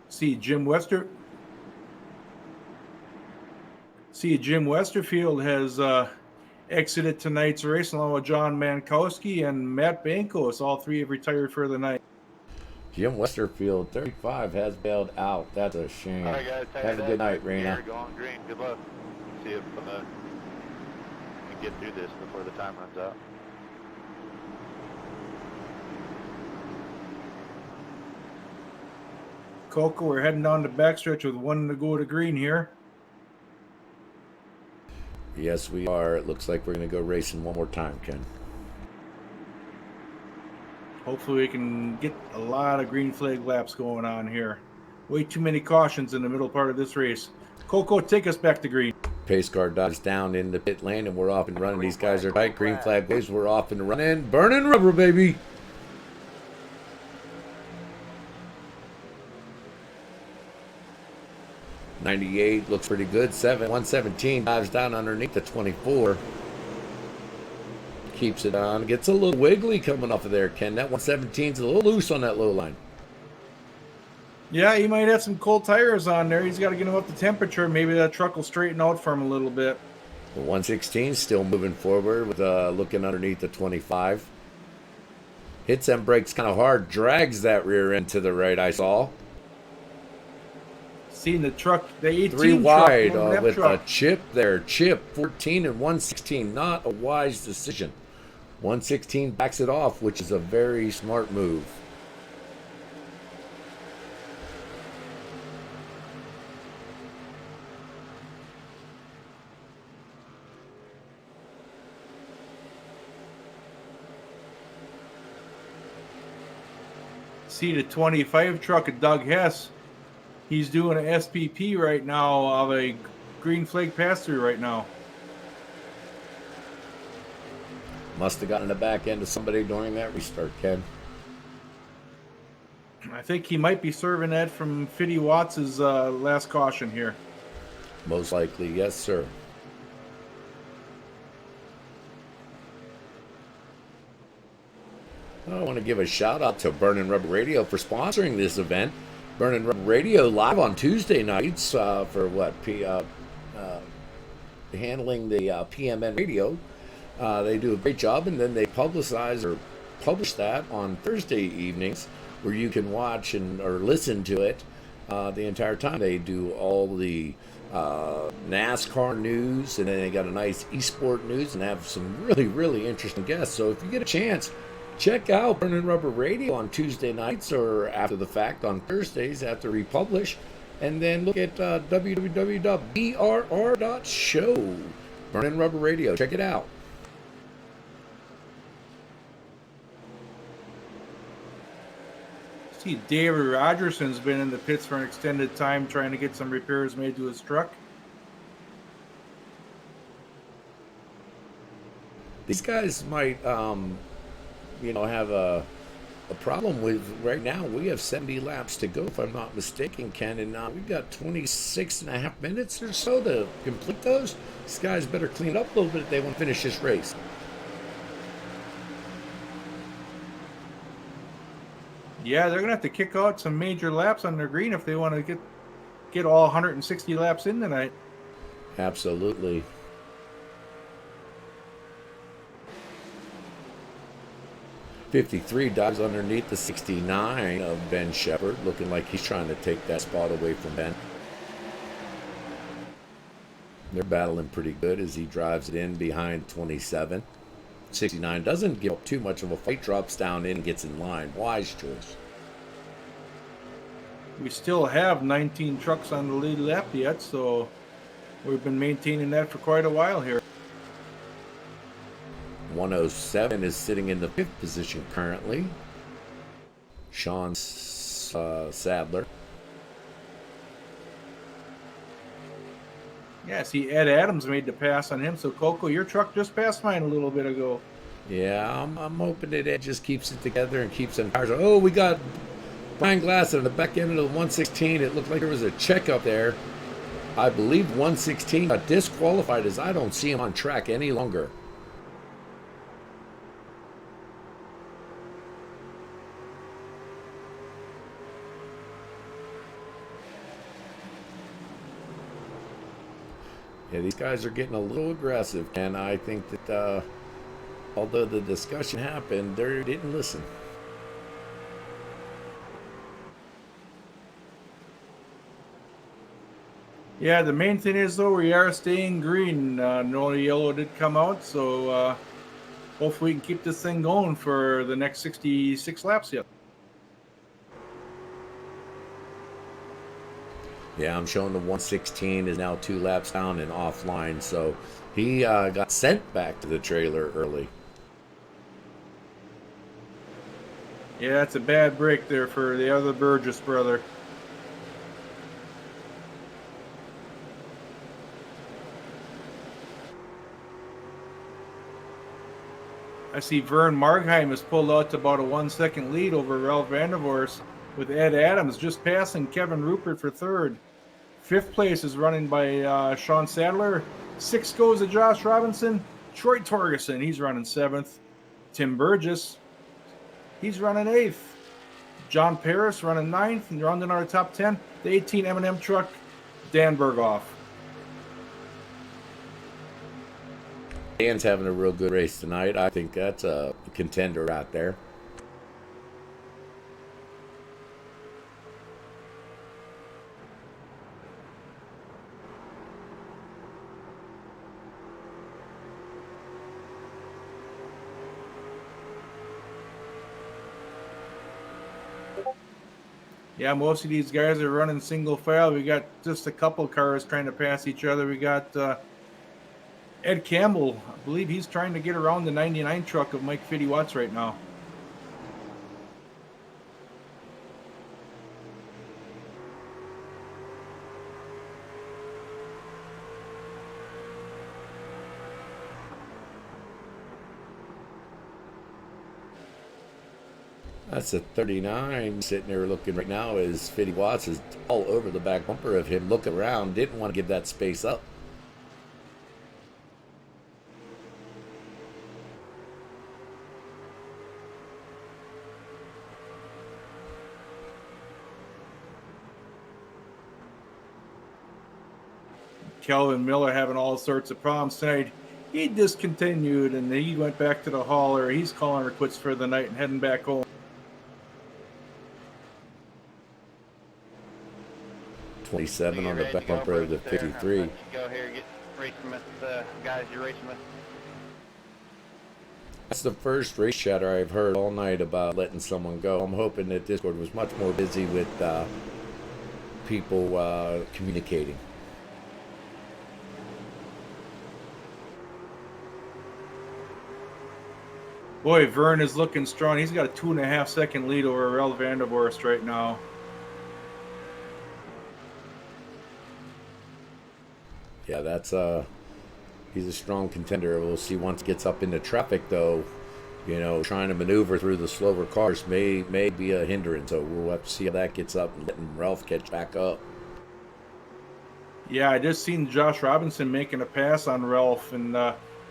See Jim Westerfield has exited tonight's race along with John Mankowski and Matt Bankos. All three have retired for the night. Jim Westerfield, 35, has bailed out. That's a shame. All right, guys. Have a good night, Raina. Go on green. Good luck. See if we can get through this before the time runs out. Coco, we're heading down the backstretch with one to go to green here. Yes, we are. It looks like we're going to go racing one more time, Ken. Hopefully we can get a lot of green flag laps going on here. Way too many cautions in the middle part of this race. Coco, take us back to green. Pace car dives down in the pit lane, and we're off and running. These guys are tight. Green flag waves. We're off and running. Burning rubber, baby. '98 looks pretty good. 117 dives down underneath the 24. Keeps it on. Gets a little wiggly coming off of there, Ken. That 117's a little loose on that low line. Yeah, he might have some cold tires on there. He's got to get him up to temperature. Maybe that truck will straighten out for him a little bit. The 116 still moving forward with looking underneath the 25. Hits them brakes kind of hard. Drags that rear end to the right, I saw. Seeing the truck, the 18 3 wide truck, with truck. a chip there. Chip 14 and 116. Not a wise decision. 116 backs it off, which is a very smart move. See the 25 truck of Doug Hess. He's doing an SPP right now of a green flag pass-through right now. Must have gotten the back end of somebody during that restart, Ken. I think he might be serving that from Fitty Watts' last caution here. Most likely, yes, sir. I want to give a shout out to Burning Rubber Radio for sponsoring this event. Burning Rubber Radio live on Tuesday nights for what? Handling the PMN radio. They do a great job, and then they publish that on Thursday evenings, where you can watch or listen to it the entire time. They do all the NASCAR news, and then they got a nice esport news, and have some really, really interesting guests. So if you get a chance, check out Burning Rubber Radio on Tuesday nights or after the fact on Thursdays after we publish. And then look at www.brr.show. Burning Rubber Radio. Check it out. See, David Rogerson's been in the pits for an extended time trying to get some repairs made to his truck. These guys might have a problem with right now. We have 70 laps to go, if I'm not mistaken, Ken, and we've got 26 and a half minutes or so to complete those. These guys better clean up a little bit if they want to finish this race. Yeah, they're gonna have to kick out some major laps on their green if they want to get all 160 laps in tonight. Absolutely. 53 dives underneath the 69 of Ben Shepard, looking like he's trying to take that spot away from Ben. They're battling pretty good as he drives it in behind 27. 69 doesn't give up too much of a fight, drops down in and gets in line. Wise choice. We still have 19 trucks on the lead lap yet, so we've been maintaining that for quite a while here. 107 is sitting in the 5th position currently. Sean Sadler. Yeah, see, Ed Adams made the pass on him, so Coco, your truck just passed mine a little bit ago. Yeah, I'm hoping that Ed just keeps it together and keeps in cars. Oh, we got Brian Glass on the back end of the 116. It looked like there was a checkup there. I believe 116 got disqualified as I don't see him on track any longer. Yeah, these guys are getting a little aggressive, and I think that although the discussion happened, they didn't listen. Yeah, the main thing is, though, we are staying green. No yellow did come out, so hopefully we can keep this thing going for the next 66 laps yet. Yeah, I'm showing the 116 is now 2 laps down and offline, so he got sent back to the trailer early. Yeah, it's a bad break there for the other Burgess brother. I see Vern Margheim has pulled out to about a 1 second lead over Ralph Vandervorst, with Ed Adams just passing Kevin Rupert for 3rd. 5th place is running by Sean Sadler. 6th goes to Josh Robinson. Troy Torgerson, he's running 7th. Tim Burgess, he's running 8th. John Paris running 9th, and rounding our top 10, the 18 M&M truck, Dan Berghoff. Dan's having a real good race tonight. I think that's a contender out there. Yeah, most of these guys are running single file. We got just a couple cars trying to pass each other. We got Ed Campbell. I believe he's trying to get around the 99 truck of Mike 50 Watts right now. That's a 39 sitting there looking right now as 50 Watts is all over the back bumper of him, looking around, didn't want to give that space up. Kelvin Miller having all sorts of problems tonight. He discontinued and he went back to the hauler. He's calling her quits for the night and heading back home. 27 on the back bumper of the 53. Go here, get racing with the guys you're racing with. That's the first race chatter I've heard all night about letting someone go. I'm hoping that Discord was much more busy with people communicating. Boy, Vern is looking strong. He's got a 2.5 second lead over Rel Vandervorst right now. Yeah, that's he's a strong contender. We'll see once he gets up into traffic, though. You know, trying to maneuver through the slower cars may be a hindrance. So we'll have to see how that gets up and letting Ralph catch back up. Yeah, I just seen Josh Robinson making a pass on Ralph and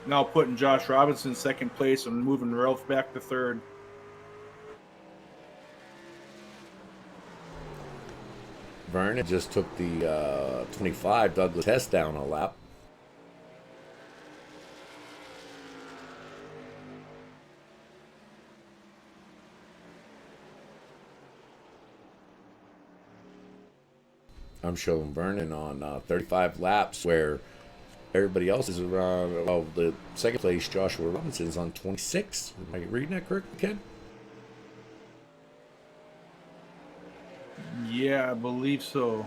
now putting Josh Robinson second place and moving Ralph back to third. Vernon just took the 25 Douglas Hess down a lap. I'm showing Vernon on 35 laps, where everybody else is around. Well, the second place, Joshua Robinson, is on 26. Am I reading that correctly, Ken? Yeah, I believe so.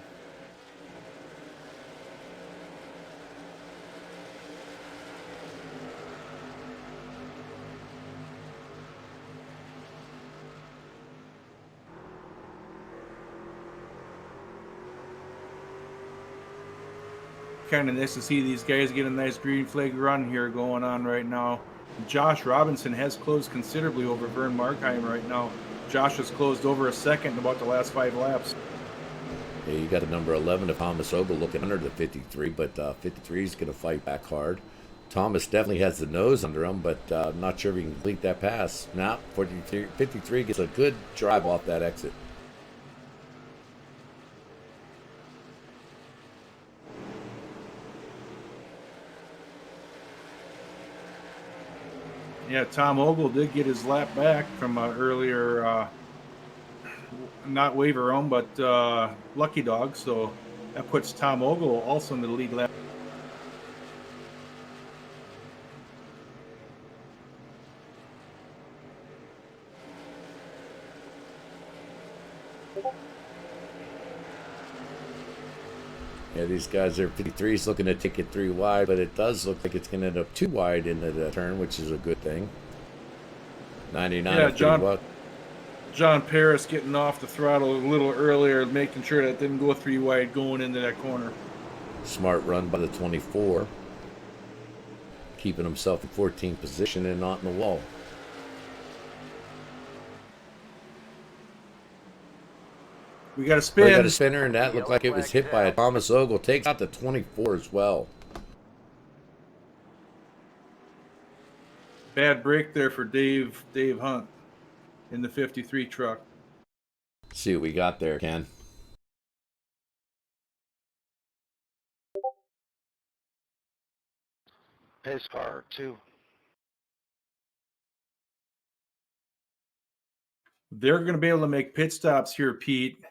Kind of nice to see these guys get a nice green flag run here going on right now. Josh Robinson has closed considerably over Vern Markheim right now. Josh has closed over a second in about the last 5 laps. Yeah, you got the number 11 of Thomas Ogle looking under the 53, but 53 is going to fight back hard. Thomas definitely has the nose under him, but I'm not sure if he can complete that pass. Now, 53 gets a good drive off that exit. Yeah, Tom Ogle did get his lap back from earlier, not waiver roam, but lucky dog. So that puts Tom Ogle also in the lead lap. Yeah, these guys are 53's looking to take it 3 wide, but it does look like it's going to end up 2 wide into the turn, which is a good thing. 99. Yeah, John Paris getting off the throttle a little earlier, making sure that it didn't go 3 wide going into that corner. Smart run by the 24. Keeping himself in 14th position and not in the wall. We got a spin. We got a spinner, and that looked like it was hit by a Thomas Ogle. Takes out the 24 as well. Bad break there for Dave Hunt in the 53 truck. Let's see what we got there, Ken. Pace car 2. They're going to be able to make pit stops here, Pete,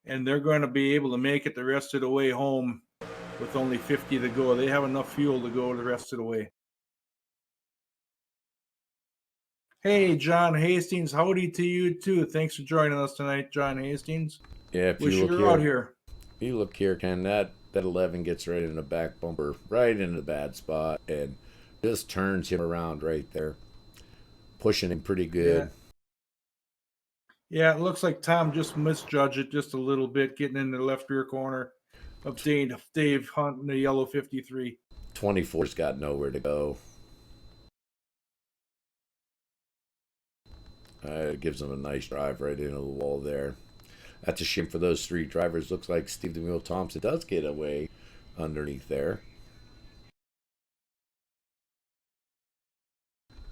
and they're going to be able to make it the rest of the way home with only 50 to go. They have enough fuel to go the rest of the way. Hey, John Hastings, howdy to you too. Thanks for joining us tonight, John Hastings. Yeah, if Wish you you look were here, out here. if you look here, Ken, that 11 gets right in the back bumper, right in the bad spot, and just turns him around right there, pushing him pretty good. Yeah, it looks like Tom just misjudged it just a little bit, getting in the left rear corner of Dave Hunt in the yellow 53. 24's got nowhere to go. It gives him a nice drive right into the wall there. That's a shame for those 3 drivers. Looks like Steve DeMille Thompson does get away underneath there.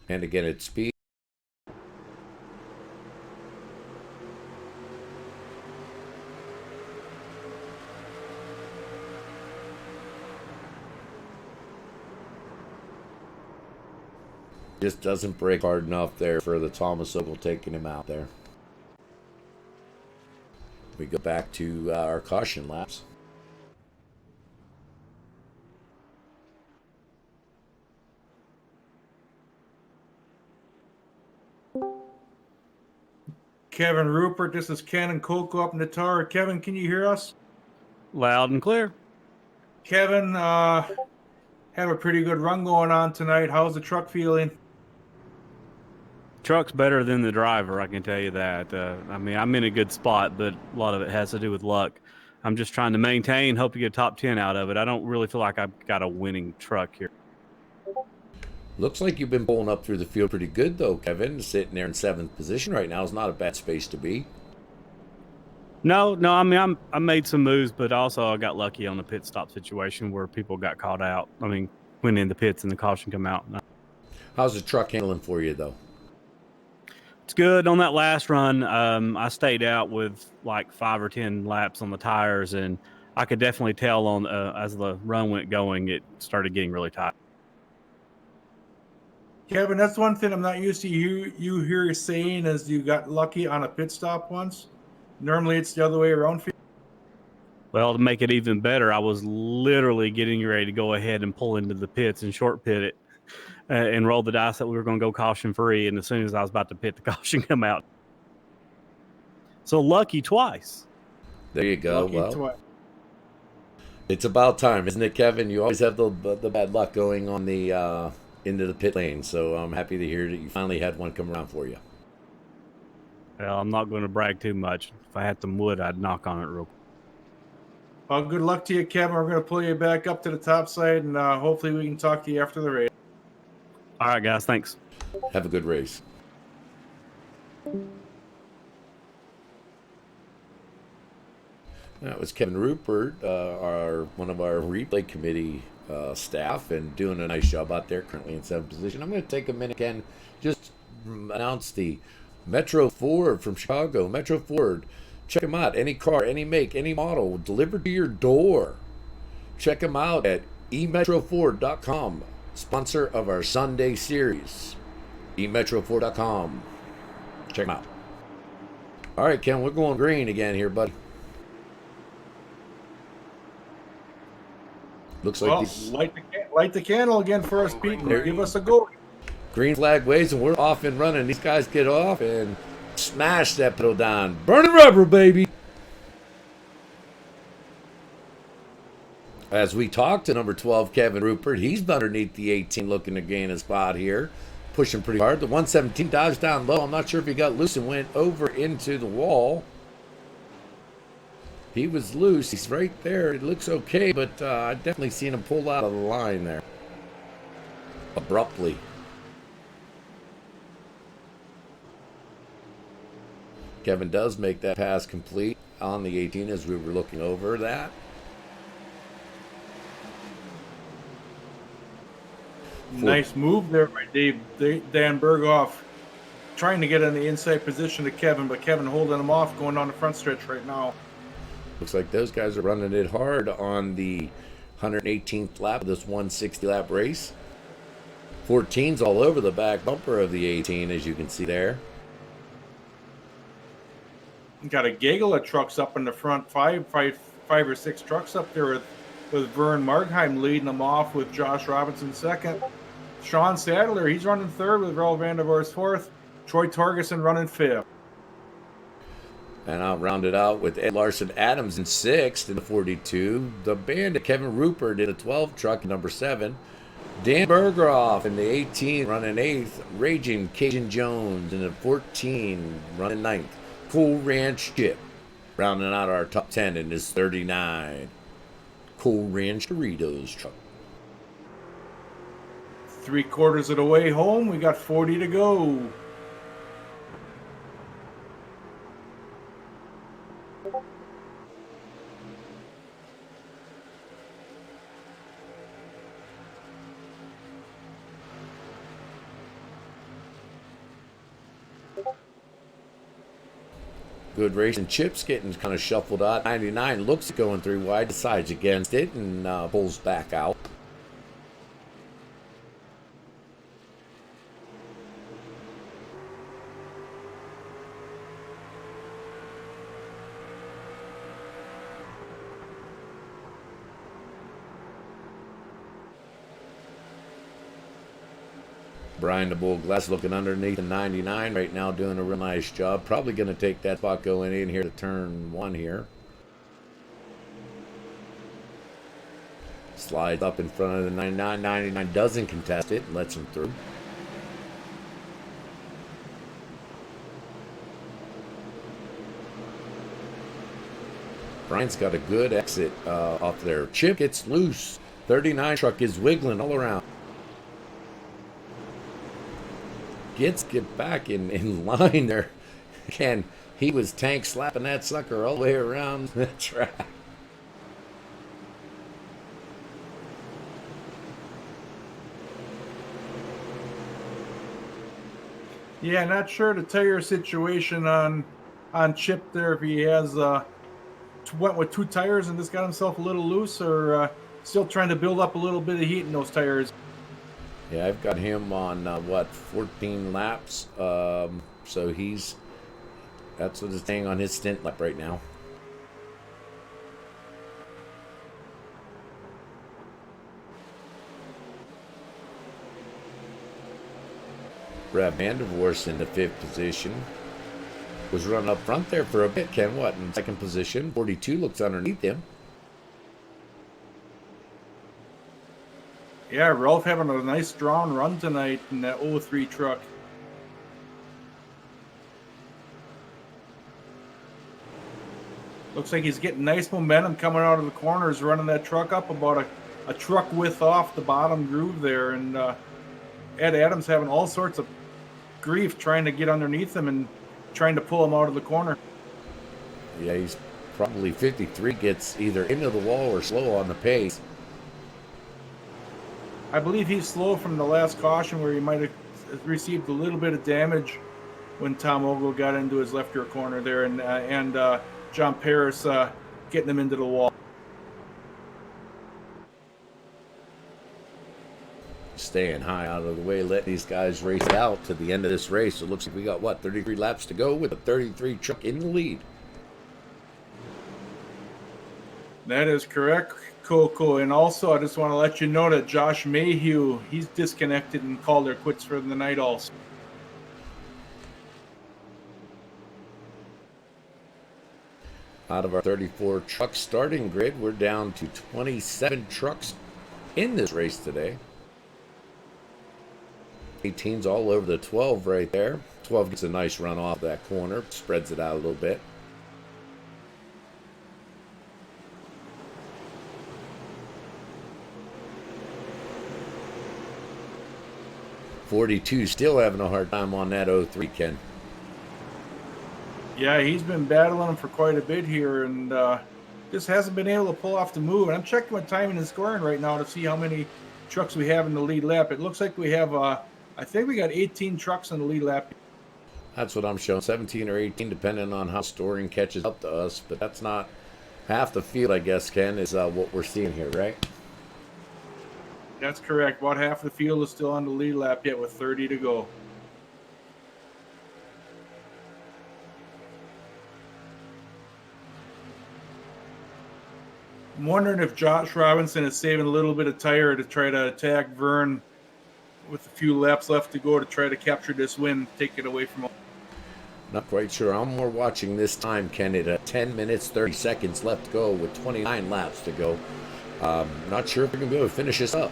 And again, it's speed. Just doesn't break hard enough there for the Thomas Ogle taking him out there. We go back to our caution laps. Kevin Rupert, this is Ken and Coco up in the tower. Kevin, can you hear us? Loud and clear. Kevin, have a pretty good run going on tonight. How's the truck feeling? Truck's better than the driver, I can tell you that. I mean, I'm in a good spot, but a lot of it has to do with luck. I'm just trying to maintain, hope to get top 10 out of it. I don't really feel like I've got a winning truck here. Looks like you've been pulling up through the field pretty good, though, Kevin. Sitting there in 7th position right now is not a bad space to be. No, I mean, I made some moves, but also I got lucky on the pit stop situation where people got caught out. I mean, went in the pits and the caution come out. How's the truck handling for you, though? It's good. On that last run, I stayed out with like 5 or 10 laps on the tires, and I could definitely tell on as the run went going, it started getting really tight. Kevin, that's one thing I'm not used to you hear saying is you got lucky on a pit stop once. Normally it's the other way around for you. Well, to make it even better, I was literally getting ready to go ahead and pull into the pits and short pit it and roll the dice that we were going to go caution free. And as soon as I was about to pit, the caution come out. So lucky twice. There you go. Lucky Well, twice. it's about time, isn't it, Kevin? You always have the bad luck going on the into the pit lane. So I'm happy to hear that you finally had one come around for you. Well, I'm not going to brag too much. If I had some wood, I'd knock on it real quick. Well, good luck to you, Kevin. We're going to pull you back up to the top side, and hopefully we can talk to you after the race. All right, guys. Thanks. Have a good race. That was Kevin Rupert, one of our replay committee staff, and doing a nice job out there, currently in 7th position. I'm going to take a minute again, just announce the Metro Ford from Chicago. Metro Ford, check them out. Any car, any make, any model, delivered to your door. Check them out at emetroford.com, sponsor of our Sunday series. emetroford.com. Check them out. All right, Ken, we're going green again here, buddy. Looks like light the candle again for us, Pete, and give us a go. Green flag waves, and we're off and running. These guys get off and smash that pedal down. Burning rubber, baby. As we talk to number 12, Kevin Rupert, he's underneath the 18 looking to gain a spot here. Pushing pretty hard. The 117 dodged down low. I'm not sure if he got loose and went over into the wall. He was loose. He's right there. It looks okay, but I've definitely seen him pull out of the line there. Abruptly. Kevin does make that pass complete on the 18 as we were looking over that. Nice move there by Dan Berghoff, trying to get in the inside position to Kevin, but Kevin holding him off going on the front stretch right now. Looks like those guys are running it hard on the 118th lap of this 160 lap race. 14's all over the back bumper of the 18, as you can see there. Got a gaggle of trucks up in the front, five or six trucks up there with Vern Markheim leading them off, with Josh Robinson second. Sean Sadler, he's running third with Raul Vandervoorst fourth. Troy Torgerson running fifth. And I'll round it out with Ed Larson Adams in sixth in the 42. The Bandit, Kevin Rupert in the 12 truck, number 7. Dan Bergeroff in the 18 running 8th. Raging Cajun Jones in the 14 running 9th. Cool Ranch Chip rounding out our top 10 in his 39. Cool Ranch Doritos truck. 3/4 of the way home. We got 40 to go. Good racing. Chip's getting kind of shuffled out. 99 looks going through wide, decides against it, and pulls back out. Brian the Bull Glass looking underneath the 99 right now, doing a real nice job. Probably going to take that spot going in here to turn 1 here. Slides up in front of the 99. 99 doesn't contest it and lets him through. Brian's got a good exit off there. Chip gets loose. 39 truck is wiggling all around. Get back in line there. Again, he was tank slapping that sucker all the way around the track. Yeah, not sure the tire situation on Chip there, if he has went with 2 tires and just got himself a little loose, or still trying to build up a little bit of heat in those tires. Yeah, I've got him on 14 laps. So that's what he's saying on his stint lap right now. Brad Vandervorst in the 5th position. Was running up front there for a bit. Ken Watt in 2nd position. 42 looks underneath him. Yeah, Ralph having a nice strong run tonight in that 03 truck. Looks like he's getting nice momentum coming out of the corners, running that truck up about a truck width off the bottom groove there. And Ed Adams having all sorts of grief trying to get underneath him and trying to pull him out of the corner. Yeah, he's probably 53, gets either into the wall or slow on the pace. I believe he's slow from the last caution where he might have received a little bit of damage when Tom Ogle got into his left rear corner there, and John Paris getting him into the wall. Staying high out of the way, let these guys race out to the end of this race. It looks like we got, 33 laps to go with a 33 truck in the lead. That is correct, Coco. And also, I just want to let you know that Josh Mayhew, he's disconnected and called their quits for the night also. Out of our 34 truck starting grid, we're down to 27 trucks in this race today. 18's all over the 12 right there. 12 gets a nice run off that corner, spreads it out a little bit. .42 still having a hard time on that 03, Ken. Yeah, he's been battling him for quite a bit here, and just hasn't been able to pull off the move. And I'm checking my timing and scoring right now to see how many trucks we have in the lead lap. It looks like we have, I think we got 18 trucks in the lead lap. That's what I'm showing, 17 or 18, depending on how storing catches up to us. But that's not half the field, I guess, Ken, is what we're seeing here, right? That's correct. About half the field is still on the lead lap yet with 30 to go. I'm wondering if Josh Robinson is saving a little bit of tire to try to attack Vern with a few laps left to go to try to capture this win, take it away from him. Not quite sure. I'm more watching this time, Ken, at 10 minutes, 30 seconds left to go with 29 laps to go. Not sure if we're going to be able to finish this up.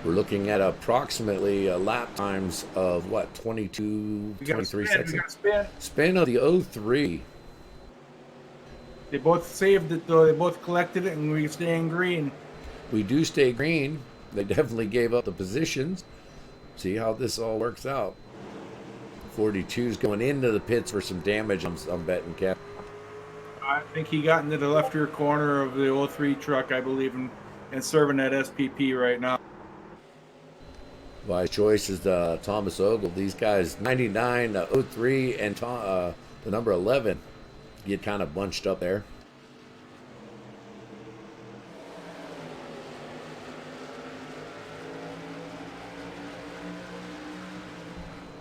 We're looking at approximately lap times of, 22, 23 seconds? Spin of the 03. They both saved it, though. They both collected it, and we stay in green. We do stay green. They definitely gave up the positions. See how this all works out. 42's going into the pits for some damage, I'm betting, Cap. I think he got into the left rear corner of the 03 truck, I believe, and serving that SPP right now. By choice is Thomas Ogle. These guys, 99, 03, and the number 11 get kind of bunched up there.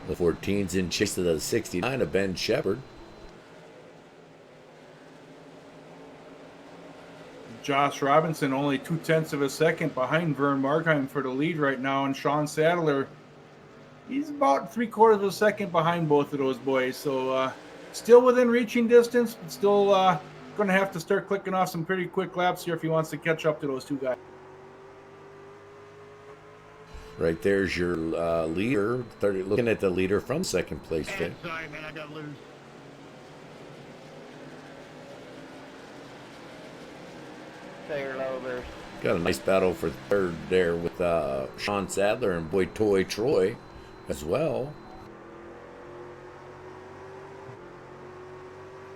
The 14's in chase of the 69 of Ben Shepard. Josh Robinson only 0.2 of a second behind Vern Markheim for the lead right now, and Sean Sadler, he's about 3/4 of a second behind both of those boys. So still within reaching distance, but still going to have to start clicking off some pretty quick laps here if he wants to catch up to those two guys. Right there's your leader. Looking at the leader from second place. Sorry, man, I got loose. Say low there. Got a nice battle for third there with Sean Sadler and Boy Toy Troy as well.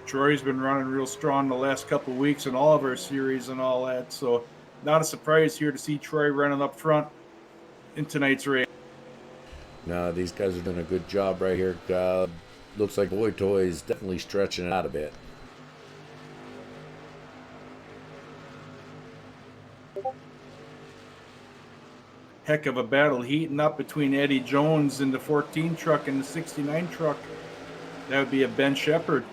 Troy's been running real strong the last couple of weeks in all of our series and all that, so not a surprise here to see Troy running up front in tonight's race. No, these guys are doing a good job right here. Looks like Boy Toy is definitely stretching it out a bit. Heck of a battle heating up between Eddie Jones and the 14 truck and the 69 truck. That would be a Ben Shepard.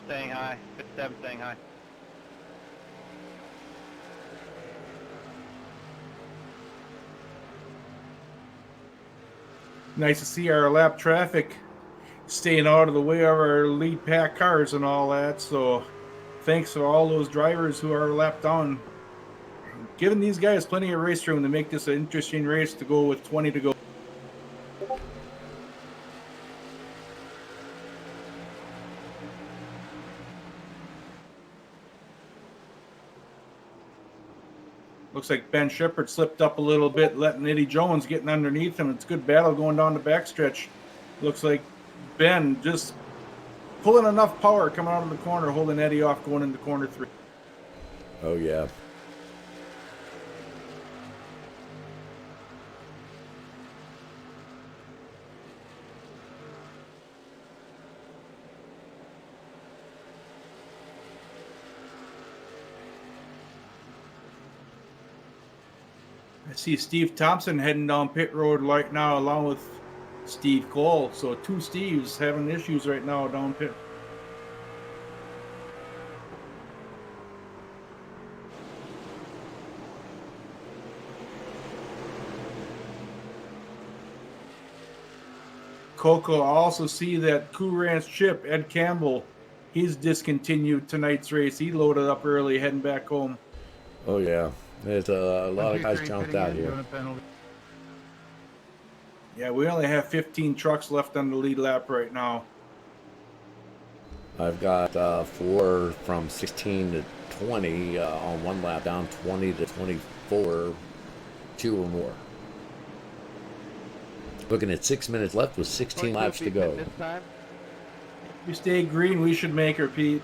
Staying high. 57 staying high. Nice to see our lap traffic staying out of the way of our lead pack cars and all that. So thanks to all those drivers who are lap down, giving these guys plenty of race room to make this an interesting race to go with 20 to go. Looks like Ben Shepard slipped up a little bit, letting Eddie Jones getting underneath him. It's a good battle going down the backstretch. Looks like Ben just pulling enough power coming out of the corner, holding Eddie off going into corner 3. Oh, yeah. I see Steve Thompson heading down pit road right now along with Steve Cole. So 2 Steves having issues right now down pit. Coco, I also see that Cool Ranch Chip, Ed Campbell, he's discontinued tonight's race. He loaded up early heading back home. Oh, yeah. There's a lot of guys jumped out here. Yeah, we only have 15 trucks left on the lead lap right now. I've got 4 from 16 to 20 on one lap, down 20 to 24, 2 or more. Looking at 6 minutes left with 16 laps to go. This time. If we stay green, we should make her, Pete.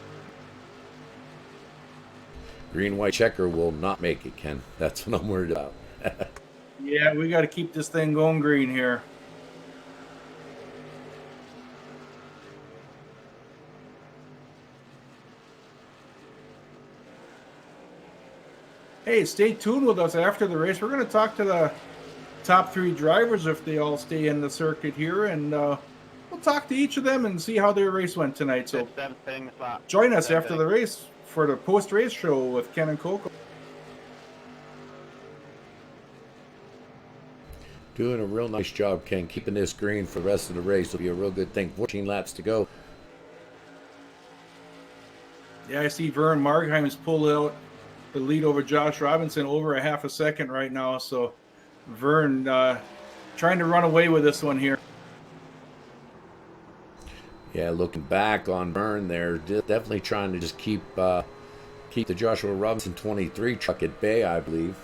Green, white checker will not make it, Ken. That's what I'm worried about. Yeah, we got to keep this thing going green here. Hey, stay tuned with us after the race. We're going to talk to the top 3 drivers if they all stay in the circuit here, and we'll talk to each of them and see how their race went tonight. So 57 staying the slot. join us after the race for the post-race show with Ken and Coco. Doing a real nice job, Ken, keeping this green for the rest of the race. Will be a real good thing. 14 laps to go. Yeah, I see Vern Margheim's pulled out the lead over Josh Robinson over a half a second right now. So Vern trying to run away with this one here. Yeah, looking back on Vern there, definitely trying to just keep the Joshua Robinson 23 truck at bay, I believe.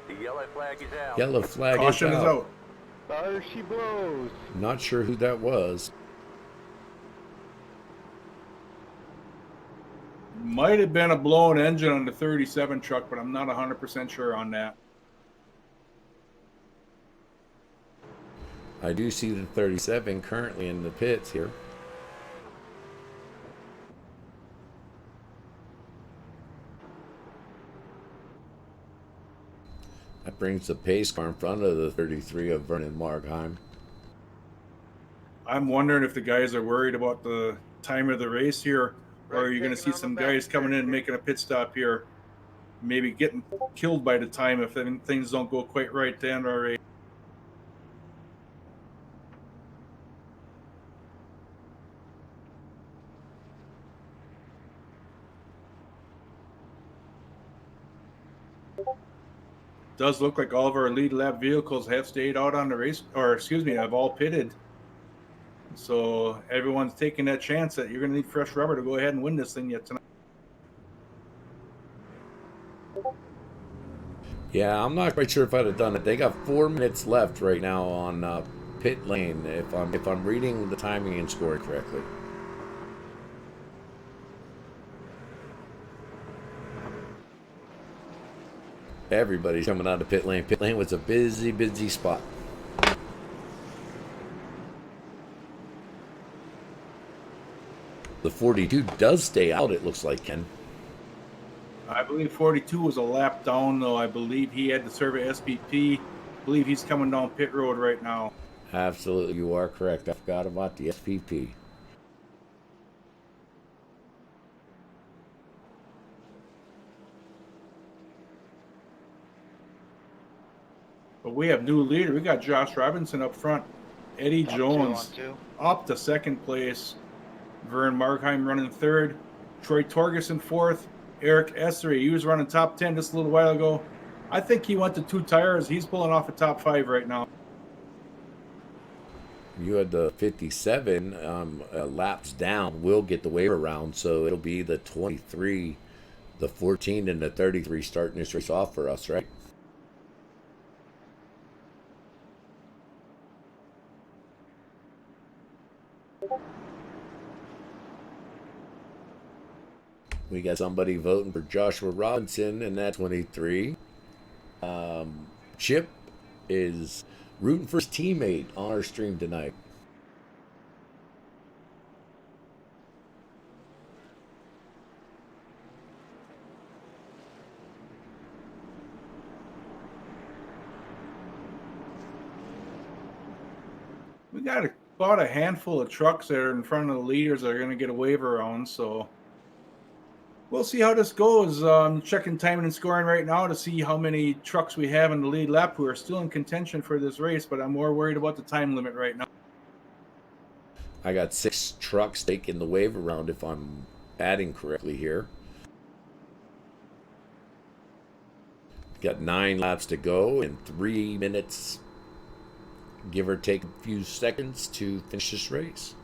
The yellow flag is out. Yellow flag Caution is is out. out. There she blows. Not sure who that was. Might have been a blown engine on the 37 truck, but I'm not 100% sure on that. I do see the 37 currently in the pits here. That brings the pace car in front of the 33 of Vernon Margheim. I'm wondering if the guys are worried about the time of the race here, or are you going to see some guys coming in and making a pit stop here, maybe getting killed by the time if things don't go quite right to end our race. Does look like all of our lead lap vehicles have stayed out on the race, or excuse me, have all pitted. So everyone's taking that chance that you're going to need fresh rubber to go ahead and win this thing yet tonight. Yeah, I'm not quite sure if I'd have done it. They got 4 minutes left right now on pit lane, if I'm reading the timing and scoring correctly. Everybody's coming out of pit lane. Pit lane was a busy, busy spot. The 42 does stay out, it looks like, Ken. I believe 42 was a lap down, though. I believe he had to serve at SPP. I believe he's coming down pit road right now. Absolutely, you are correct. I forgot about the SPP. But we have new leader. We got Josh Robinson up front. Eddie Top Jones 2 on 2. up to second place. Vern Markheim running third. Troy Torgerson fourth. Eric Essery, he was running top 10 just a little while ago. I think he went to 2 tires. He's pulling off a top 5 right now. You had the 57 laps down. We'll get the waiver round, so it'll be the 23, the 14, and the 33 starting this race off for us, right? We got somebody voting for Joshua Robinson, and that's 23. Chip is rooting for his teammate on our stream tonight. We got about a handful of trucks that are in front of the leaders that are going to get a waiver round, so we'll see how this goes. Checking timing and scoring right now to see how many trucks we have in the lead lap who are still in contention for this race, but I'm more worried about the time limit right now. I got 6 trucks taking the waiver round if I'm adding correctly here. Got 9 laps to go and 3 minutes, give or take a few seconds to finish this race.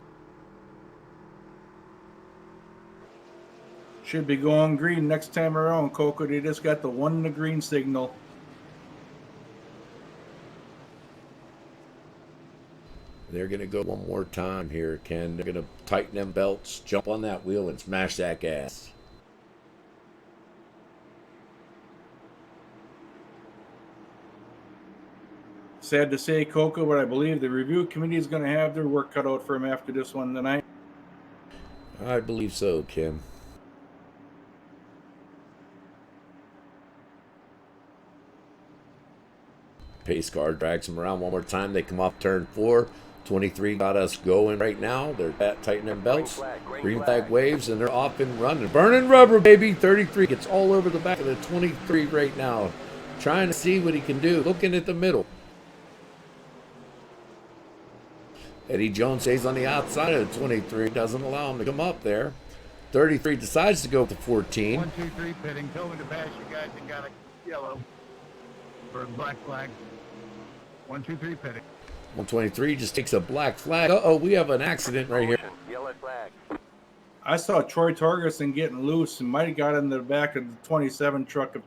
Should be going green next time around, Coco. They just got the 1 in the green signal. They're going to go one more time here, Ken. They're going to tighten them belts, jump on that wheel, and smash that gas. Sad to say, Coco, but I believe the review committee is going to have their work cut out for him after this one tonight. I believe so, Kim. Pace car drags them around one more time. They come off turn 4. 23 got us going right now. They're tightening belts. Green flag waves, and they're off and running. Burning rubber, baby. 33 gets all over the back of the 23 right now. Trying to see what he can do. Looking at the middle. Eddie Jones stays on the outside of the 23. Doesn't allow him to come up there. 33 decides to go with the 14. 1, 2, 3 pitting. Told me to pass you guys that got a yellow for a black flag. 1, 2, 3 pitting. 123 just takes a black flag. Uh-oh, we have an accident right here. Yellow flag. I saw Troy Torgerson getting loose and might have got in the back of the 27 truck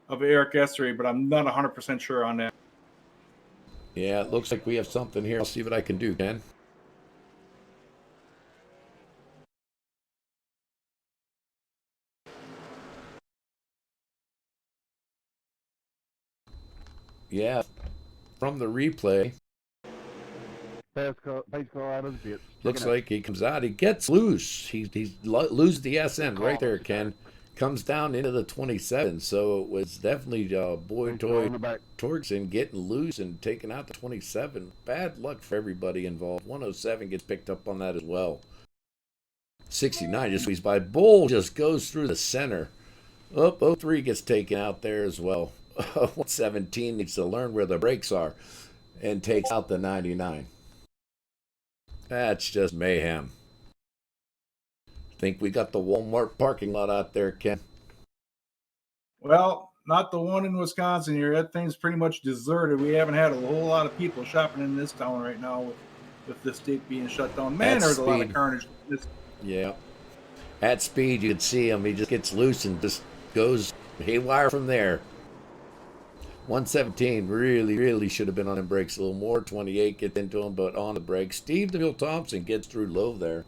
of Eric Essery, but I'm not 100% sure on that. Yeah, it looks like we have something here. I'll see what I can do, Ken. Yeah, from the replay, looks like he comes out. He gets loose. He loses the SN right there, Ken. Comes down into the 27. So it was definitely Boyd Torgerson getting loose and taking out the 27. Bad luck for everybody involved. 107 gets picked up on that as well. 69 just squeezed by. Bull just goes through the center. 03 gets taken out there as well. 117 needs to learn where the brakes are and takes out the 99. That's just mayhem. Think we got the Walmart parking lot out there, Ken? Well, not the one in Wisconsin here. That thing's pretty much deserted. We haven't had a whole lot of people shopping in this town right now with the state being shut down. Man, there's a lot of carnage. Yeah. At speed, you can see him. He just gets loose and just goes haywire from there. 117 really should have been on the brakes a little more. 28 gets into him, but on the brakes. Steve DeMille Thompson gets through low there.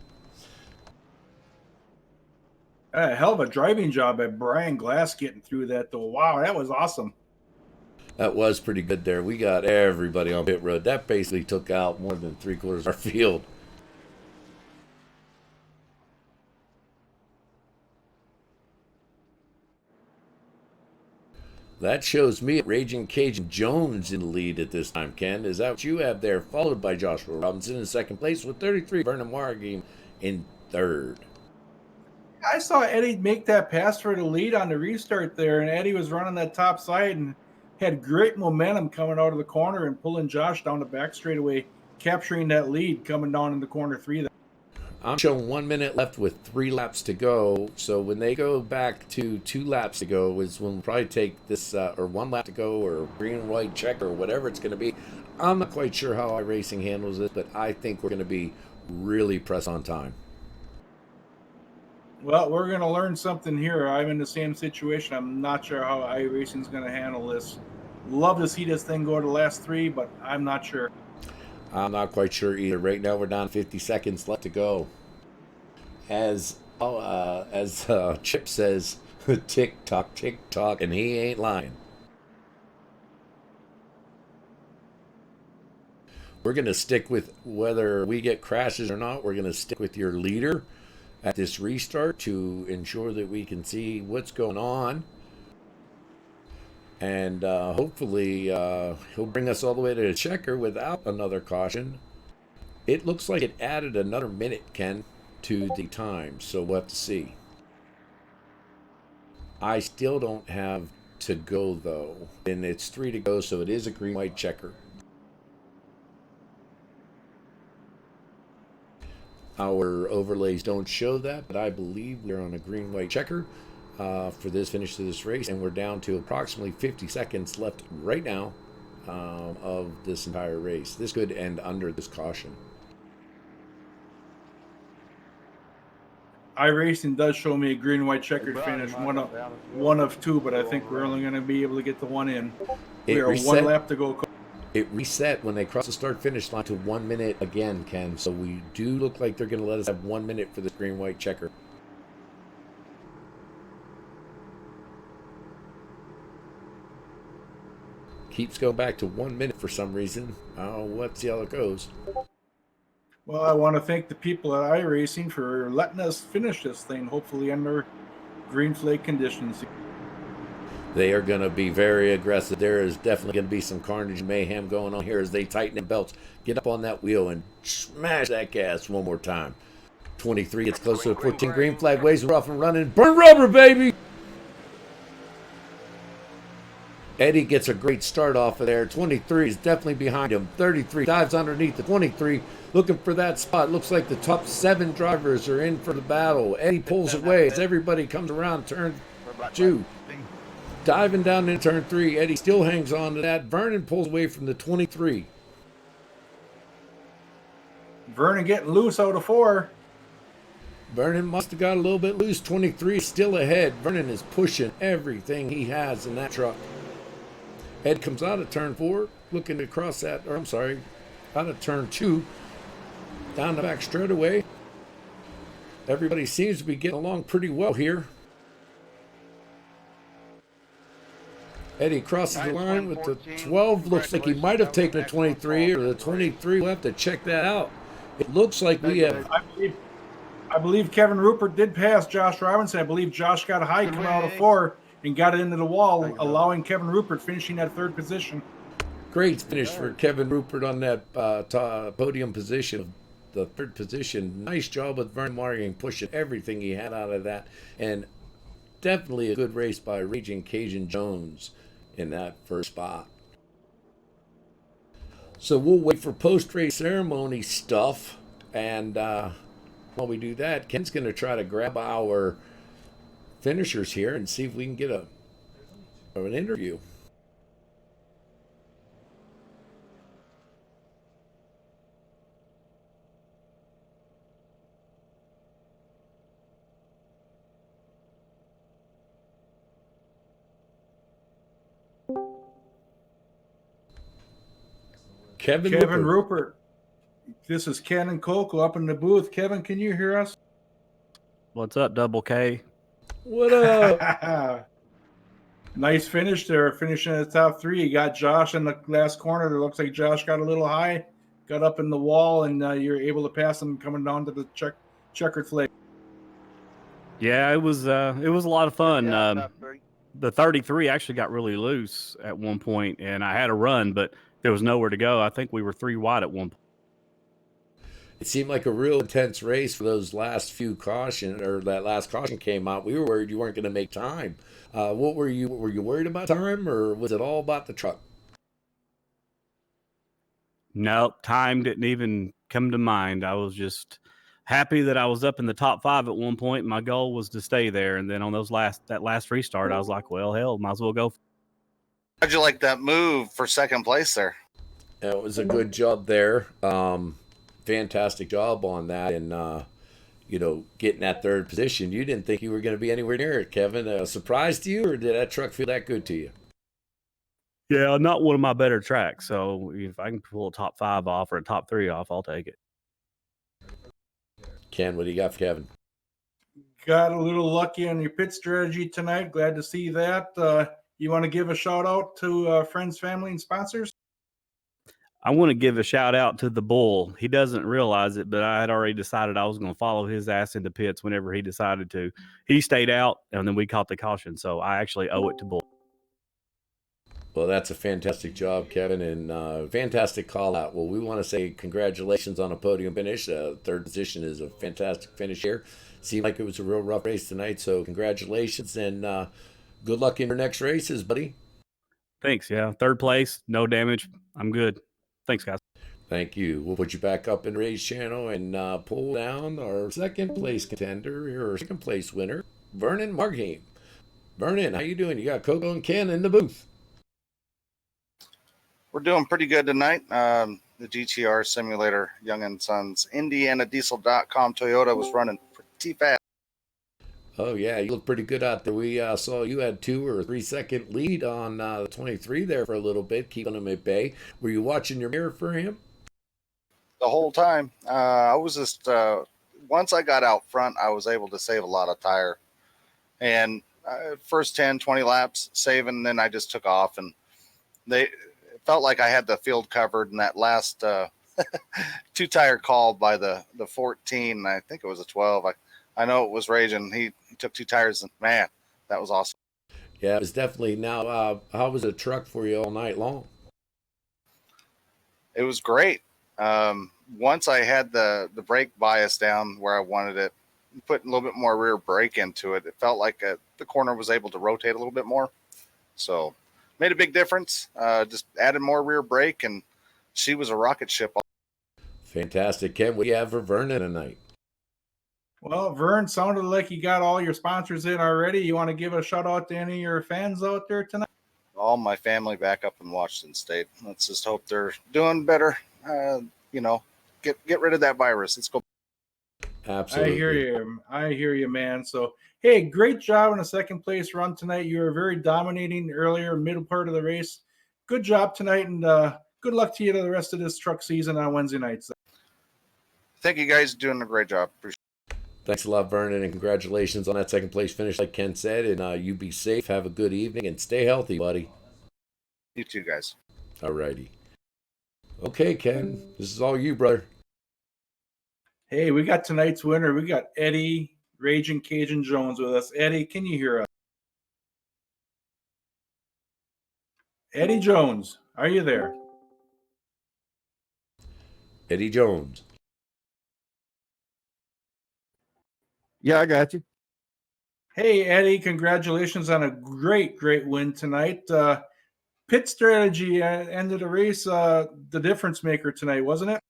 A hell of a driving job at Brian Glass getting through that, though. Wow, that was awesome. That was pretty good there. We got everybody on pit road. That basically took out more than 3/4 of our field. That shows me Raging Cajun Jones in the lead at this time, Ken. Is that what you have there? Followed by Joshua Robinson in second place with 33. Vernon Margame in third. I saw Eddie make that pass for the lead on the restart there, and Eddie was running that top side and had great momentum coming out of the corner and pulling Josh down the back straightaway, capturing that lead coming down into corner 3 there. I'm showing 1 minute left with 3 laps to go. So when they go back to 2 laps to go is when we'll probably take this, or 1 lap to go, or green and white check, or whatever it's going to be. I'm not quite sure how iRacing handles it, but I think we're going to be really pressed on time. Well, we're going to learn something here. I'm in the same situation. I'm not sure how iRacing is going to handle this. Love to see this thing go to the last 3, but I'm not sure. I'm not quite sure either. Right now we're down 50 seconds left to go. As Chip says, tick tock, and he ain't lying. We're going to stick with, whether we get crashes or not, we're going to stick with your leader at this restart to ensure that we can see what's going on. And hopefully he'll bring us all the way to the checker without another caution. It looks like it added another minute, Ken, to the time. So we'll have to see. I still don't have to go, though. And it's 3 to go, so it is a green-white checker. Our overlays don't show that, but I believe we're on a green-white checker for this finish to this race, and we're down to approximately 50 seconds left right now of this entire race. This could end under this caution. iRacing does show me a green and white checkered finish, one of 2, but I think we're only going to be able to get the 1 in. We are 1 lap to go. It reset when they cross the start-finish line to 1 minute again, Ken. So we do look like they're going to let us have 1 minute for the green-white checker. Keeps going back to 1 minute for some reason. Let's see how it goes. Well, I want to thank the people at iRacing for letting us finish this thing, hopefully under green flag conditions. They are going to be very aggressive. There is definitely going to be some carnage and mayhem going on here as they tighten their belts. Get up on that wheel and smash that gas one more time. 23 gets close to the 14. Green flag waves. We're off and running. Burn rubber, baby! Eddie gets a great start off of there. 23 is definitely behind him. 33 dives underneath the 23, looking for that spot. Looks like the top 7 drivers are in for the battle. Eddie pulls away as everybody comes around turn 2. Diving down in turn 3, Eddie still hangs on to that. Vernon pulls away from the 23. Vernon getting loose out of 4. Vernon must have got a little bit loose. 23 is still ahead. Vernon is pushing everything he has in that truck. Ed comes out of turn 4, looking to cross that, or I'm sorry, out of turn 2, down the back straightaway. Everybody seems to be getting along pretty well here. Eddie crosses the line with the 12. Looks like he might have taken the 23 or the 23. We'll have to check that out. It looks like we have... I believe Kevin Rupert did pass Josh Robinson. I believe Josh got a high coming out of 4 and got it into the wall, allowing Kevin Rupert finishing at 3rd position. Great finish for Kevin Rupert on that podium position, the 3rd position. Nice job with Vernon Margame pushing everything he had out of that. And definitely a good race by Raging Cajun Jones in that first spot. So we'll wait for post-race ceremony stuff. And while we do that, Ken's going to try to grab our finishers here and see if we can get an interview. Kevin Rupert. This is Ken and Coco up in the booth. Kevin, can you hear us? What's up, Double K? What up? Nice finish there, finishing in the top 3. You got Josh in the last corner. It looks like Josh got a little high, got up in the wall, and you're able to pass him coming down to the checkered flag. Yeah, it was a lot of fun. the 33 actually got really loose at one point, and I had a run, but there was nowhere to go. I think we were 3 wide at one point. It seemed like a real intense race for those last few caution, or that last caution came out. We were worried you weren't going to make time. What were you worried about time, or was it all about the truck? Nope, time didn't even come to mind. I was just happy that I was up in the top 5 at one point. My goal was to stay there, and then on that last restart, I was like, well, hell, might as well go. How'd you like that move for second place there? It was a good job there. Fantastic job on that, and getting that third position. You didn't think you were going to be anywhere near it, Kevin. A surprise to you, or did that truck feel that good to you? Yeah, not one of my better tracks. So if I can pull a top 5 off or a top 3 off, I'll take it. Ken, what do you got for Kevin? Got a little lucky on your pit strategy tonight. Glad to see that. You want to give a shout out to friends, family, and sponsors? I want to give a shout out to the Bull. He doesn't realize it, but I had already decided I was going to follow his ass into pits whenever he decided to. He stayed out, and then we caught the caution. So I actually owe it to Bull. Well, that's a fantastic job, Kevin, and fantastic call out. Well, we want to say congratulations on a podium finish. Third position is a fantastic finish here. Seemed like it was a real rough race tonight, so congratulations, and good luck in your next races, buddy. Thanks, yeah. Third place, no damage. I'm good. Thanks, guys. Thank you. We'll put you back up in Ray's channel and pull down our second place contender, or second place winner, Vernon Margame. Vernon, how you doing? You got Coco and Ken in the booth. We're doing pretty good tonight. The GTR simulator, Young & Sons, IndianaDiesel.com Toyota was running pretty fast. Oh, yeah, you look pretty good out there. We saw you had 2 or 3 second lead on the 23 there for a little bit, keeping him at bay. Were you watching your mirror for him? The whole time. I was just, once I got out front, I was able to save a lot of tire. And first 10, 20 laps saving, then I just took off, and it felt like I had the field covered in that last 2 tire call by the 14. I think it was a 12. I know it was raging. He took 2 tires, and man, that was awesome. Yeah, it was definitely. Now, how was the truck for you all night long? It was great. Once I had the brake bias down where I wanted it, put a little bit more rear brake into it, it felt like the corner was able to rotate a little bit more. So made a big difference. Just added more rear brake, and she was a rocket ship. Fantastic. Ken, what do you have for Vernon tonight? Well, Vern, sounded like you got all your sponsors in already. You want to give a shout out to any of your fans out there tonight? All my family back up in Washington State. Let's just hope they're doing better. Get rid of that virus. Let's go. Absolutely. I hear you, man. So, hey, great job in a second place run tonight. You were very dominating earlier, middle part of the race. Good job tonight, and good luck to you to the rest of this truck season on Wednesday nights. Thank you guys. Doing a great job. Appreciate it. Thanks a lot, Vernon, and congratulations on that second place finish, like Ken said. And you be safe, have a good evening, and stay healthy, buddy. You too, guys. All righty. Okay, Ken, this is all you, brother. Hey, we got tonight's winner. We got Eddie Raging Cajun Jones with us. Eddie, can you hear us? Eddie Jones, are you there? Eddie Jones. Yeah, I got you. Hey, Eddie, congratulations on a great win tonight. Pit strategy ended the race, the difference maker tonight, wasn't it?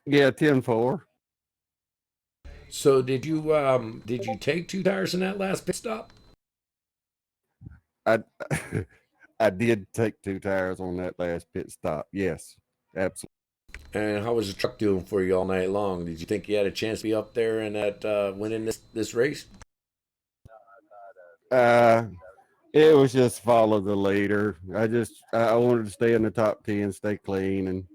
Yeah, 10-4. So did you take 2 tires in that last pit stop? I I did take 2 tires on that last pit stop. Yes, absolutely. And how was the truck doing for you all night long? Did you think you had a chance to be up there and winning this race? It was just follow the leader. I wanted to stay in the top 10, stay clean, and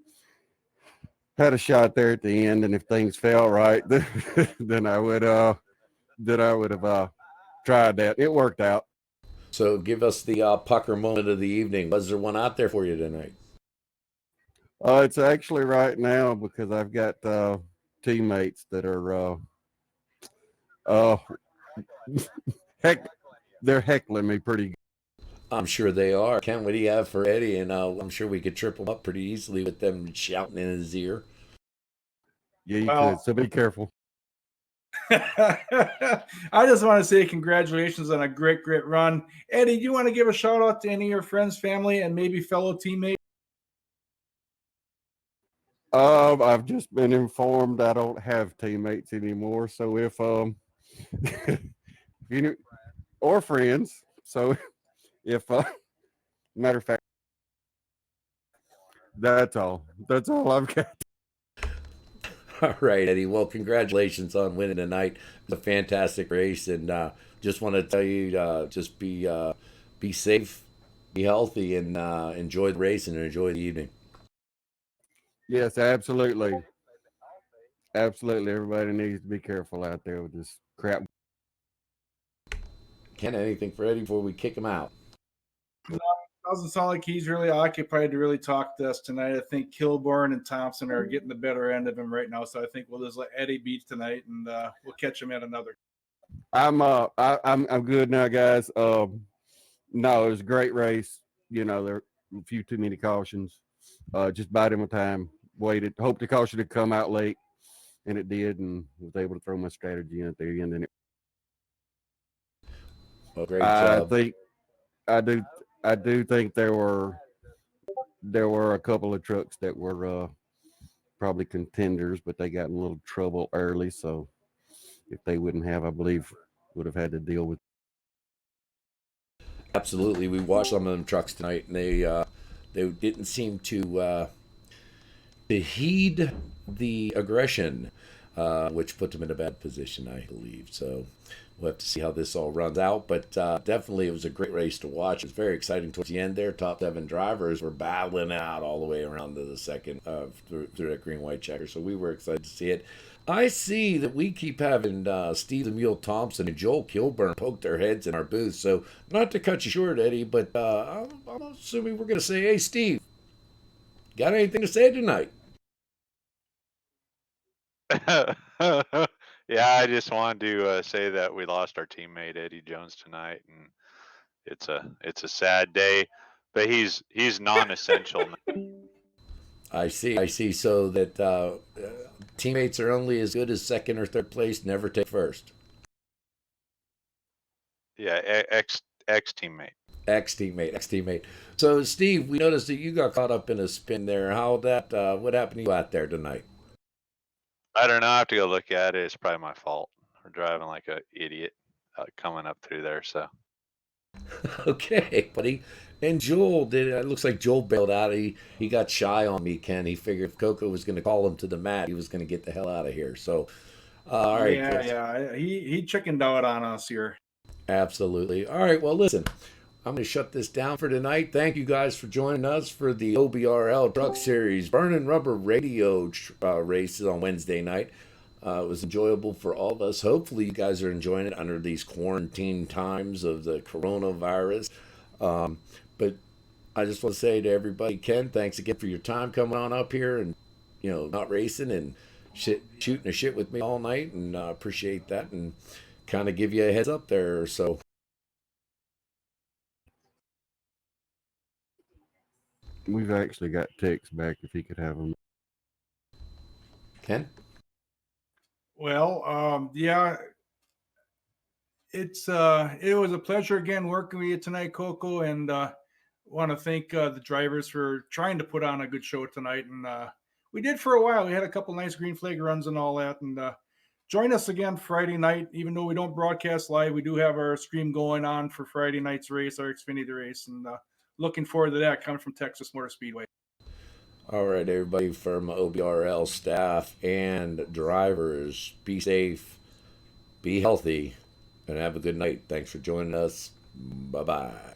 had a shot there at the end. And if things fell right, then I would have tried that. It worked out. So give us the pucker moment of the evening. Was there one out there for you tonight? It's actually right now because I've got teammates that are heck, they're heckling me pretty good. I'm sure they are. Ken, what do you have for Eddie? And I'm sure we could trip him up pretty easily with them shouting in his ear. Yeah, you Well, could. So be careful. I just want to say congratulations on a great run. Eddie, do you want to give a shout out to any of your friends, family, and maybe fellow teammates? I've just been informed I don't have teammates anymore. So if you or friends. So if matter of fact, that's all. That's all I've got. All right, Eddie. Well, congratulations on winning tonight. It was a fantastic race, and just want to tell you, just be safe, be healthy, and enjoy the race and enjoy the evening. Yes, absolutely. Absolutely. Everybody needs to be careful out there with this crap. Ken, anything for Eddie before we kick him out? Doesn't sound like he's really occupied to really talk to us tonight. I think Kilborn and Thompson are getting the better end of him right now. So I think we'll just let Eddie beat tonight, and we'll catch him at another. I'm good now, guys. No, it was a great race. You know, there were a few too many cautions. Just biding my time. Waited. Hoped the caution would come out late, and it did, and was able to throw my strategy in at the end. And Well, great job. I do think there were a couple of trucks that were probably contenders, but they got in a little trouble early. So if they wouldn't have, I believe, would have had to deal with. Absolutely, we watched some of them trucks tonight, and they didn't seem to heed the aggression, which put them in a bad position, I believe. So we'll have to see how this all runs out. But definitely, it was a great race to watch. It was very exciting towards the end there. Top 7 drivers were battling out all the way around to the second through that green-white checker. So we were excited to see it. I see that we keep having Steve the Mule Thompson and Joel Kilburn poke their heads in our booth. So not to cut you short, Eddie, but I'm assuming we're going to say, hey, Steve, got anything to say tonight? Yeah, I just wanted to say that we lost our teammate Eddie Jones tonight, and it's a sad day, but he's non-essential. I see. So that teammates are only as good as second or third place, never take first. Yeah, ex teammate. Ex teammate. So Steve, we noticed that you got caught up in a spin there. How that? What happened to you out there tonight? I don't know. I have to go look at it. It's probably my fault. We're driving like an idiot coming up through there. So. Okay, buddy. And Joel did. It looks like Joel bailed out. He got shy on me, Ken. He figured if Coco was going to call him to the mat, he was going to get the hell out of here. So, all right. Yeah. He chickened out on us here. Absolutely. All right. Well, listen. I'm going to shut this down for tonight. Thank you guys for joining us for the OBRL Truck Series Burning Rubber Radio races on Wednesday night. It was enjoyable for all of us. Hopefully, you guys are enjoying it under these quarantine times of the coronavirus. But I just want to say to everybody, Ken, thanks again for your time coming on up here and, not racing and shooting the shit with me all night. And I appreciate that and kind of give you a heads up there. So. We've actually got texts back if he could have them. Ken? Well, yeah, it was a pleasure again working with you tonight, Coco, and want to thank the drivers for trying to put on a good show tonight. And we did for a while. We had a couple nice green flag runs and all that. And join us again Friday night. Even though we don't broadcast live, we do have our stream going on for Friday night's race, our Xfinity race, and looking forward to that coming from Texas Motor Speedway. All right, everybody from OBRL staff and drivers, be safe, be healthy, and have a good night. Thanks for joining us. Bye-bye.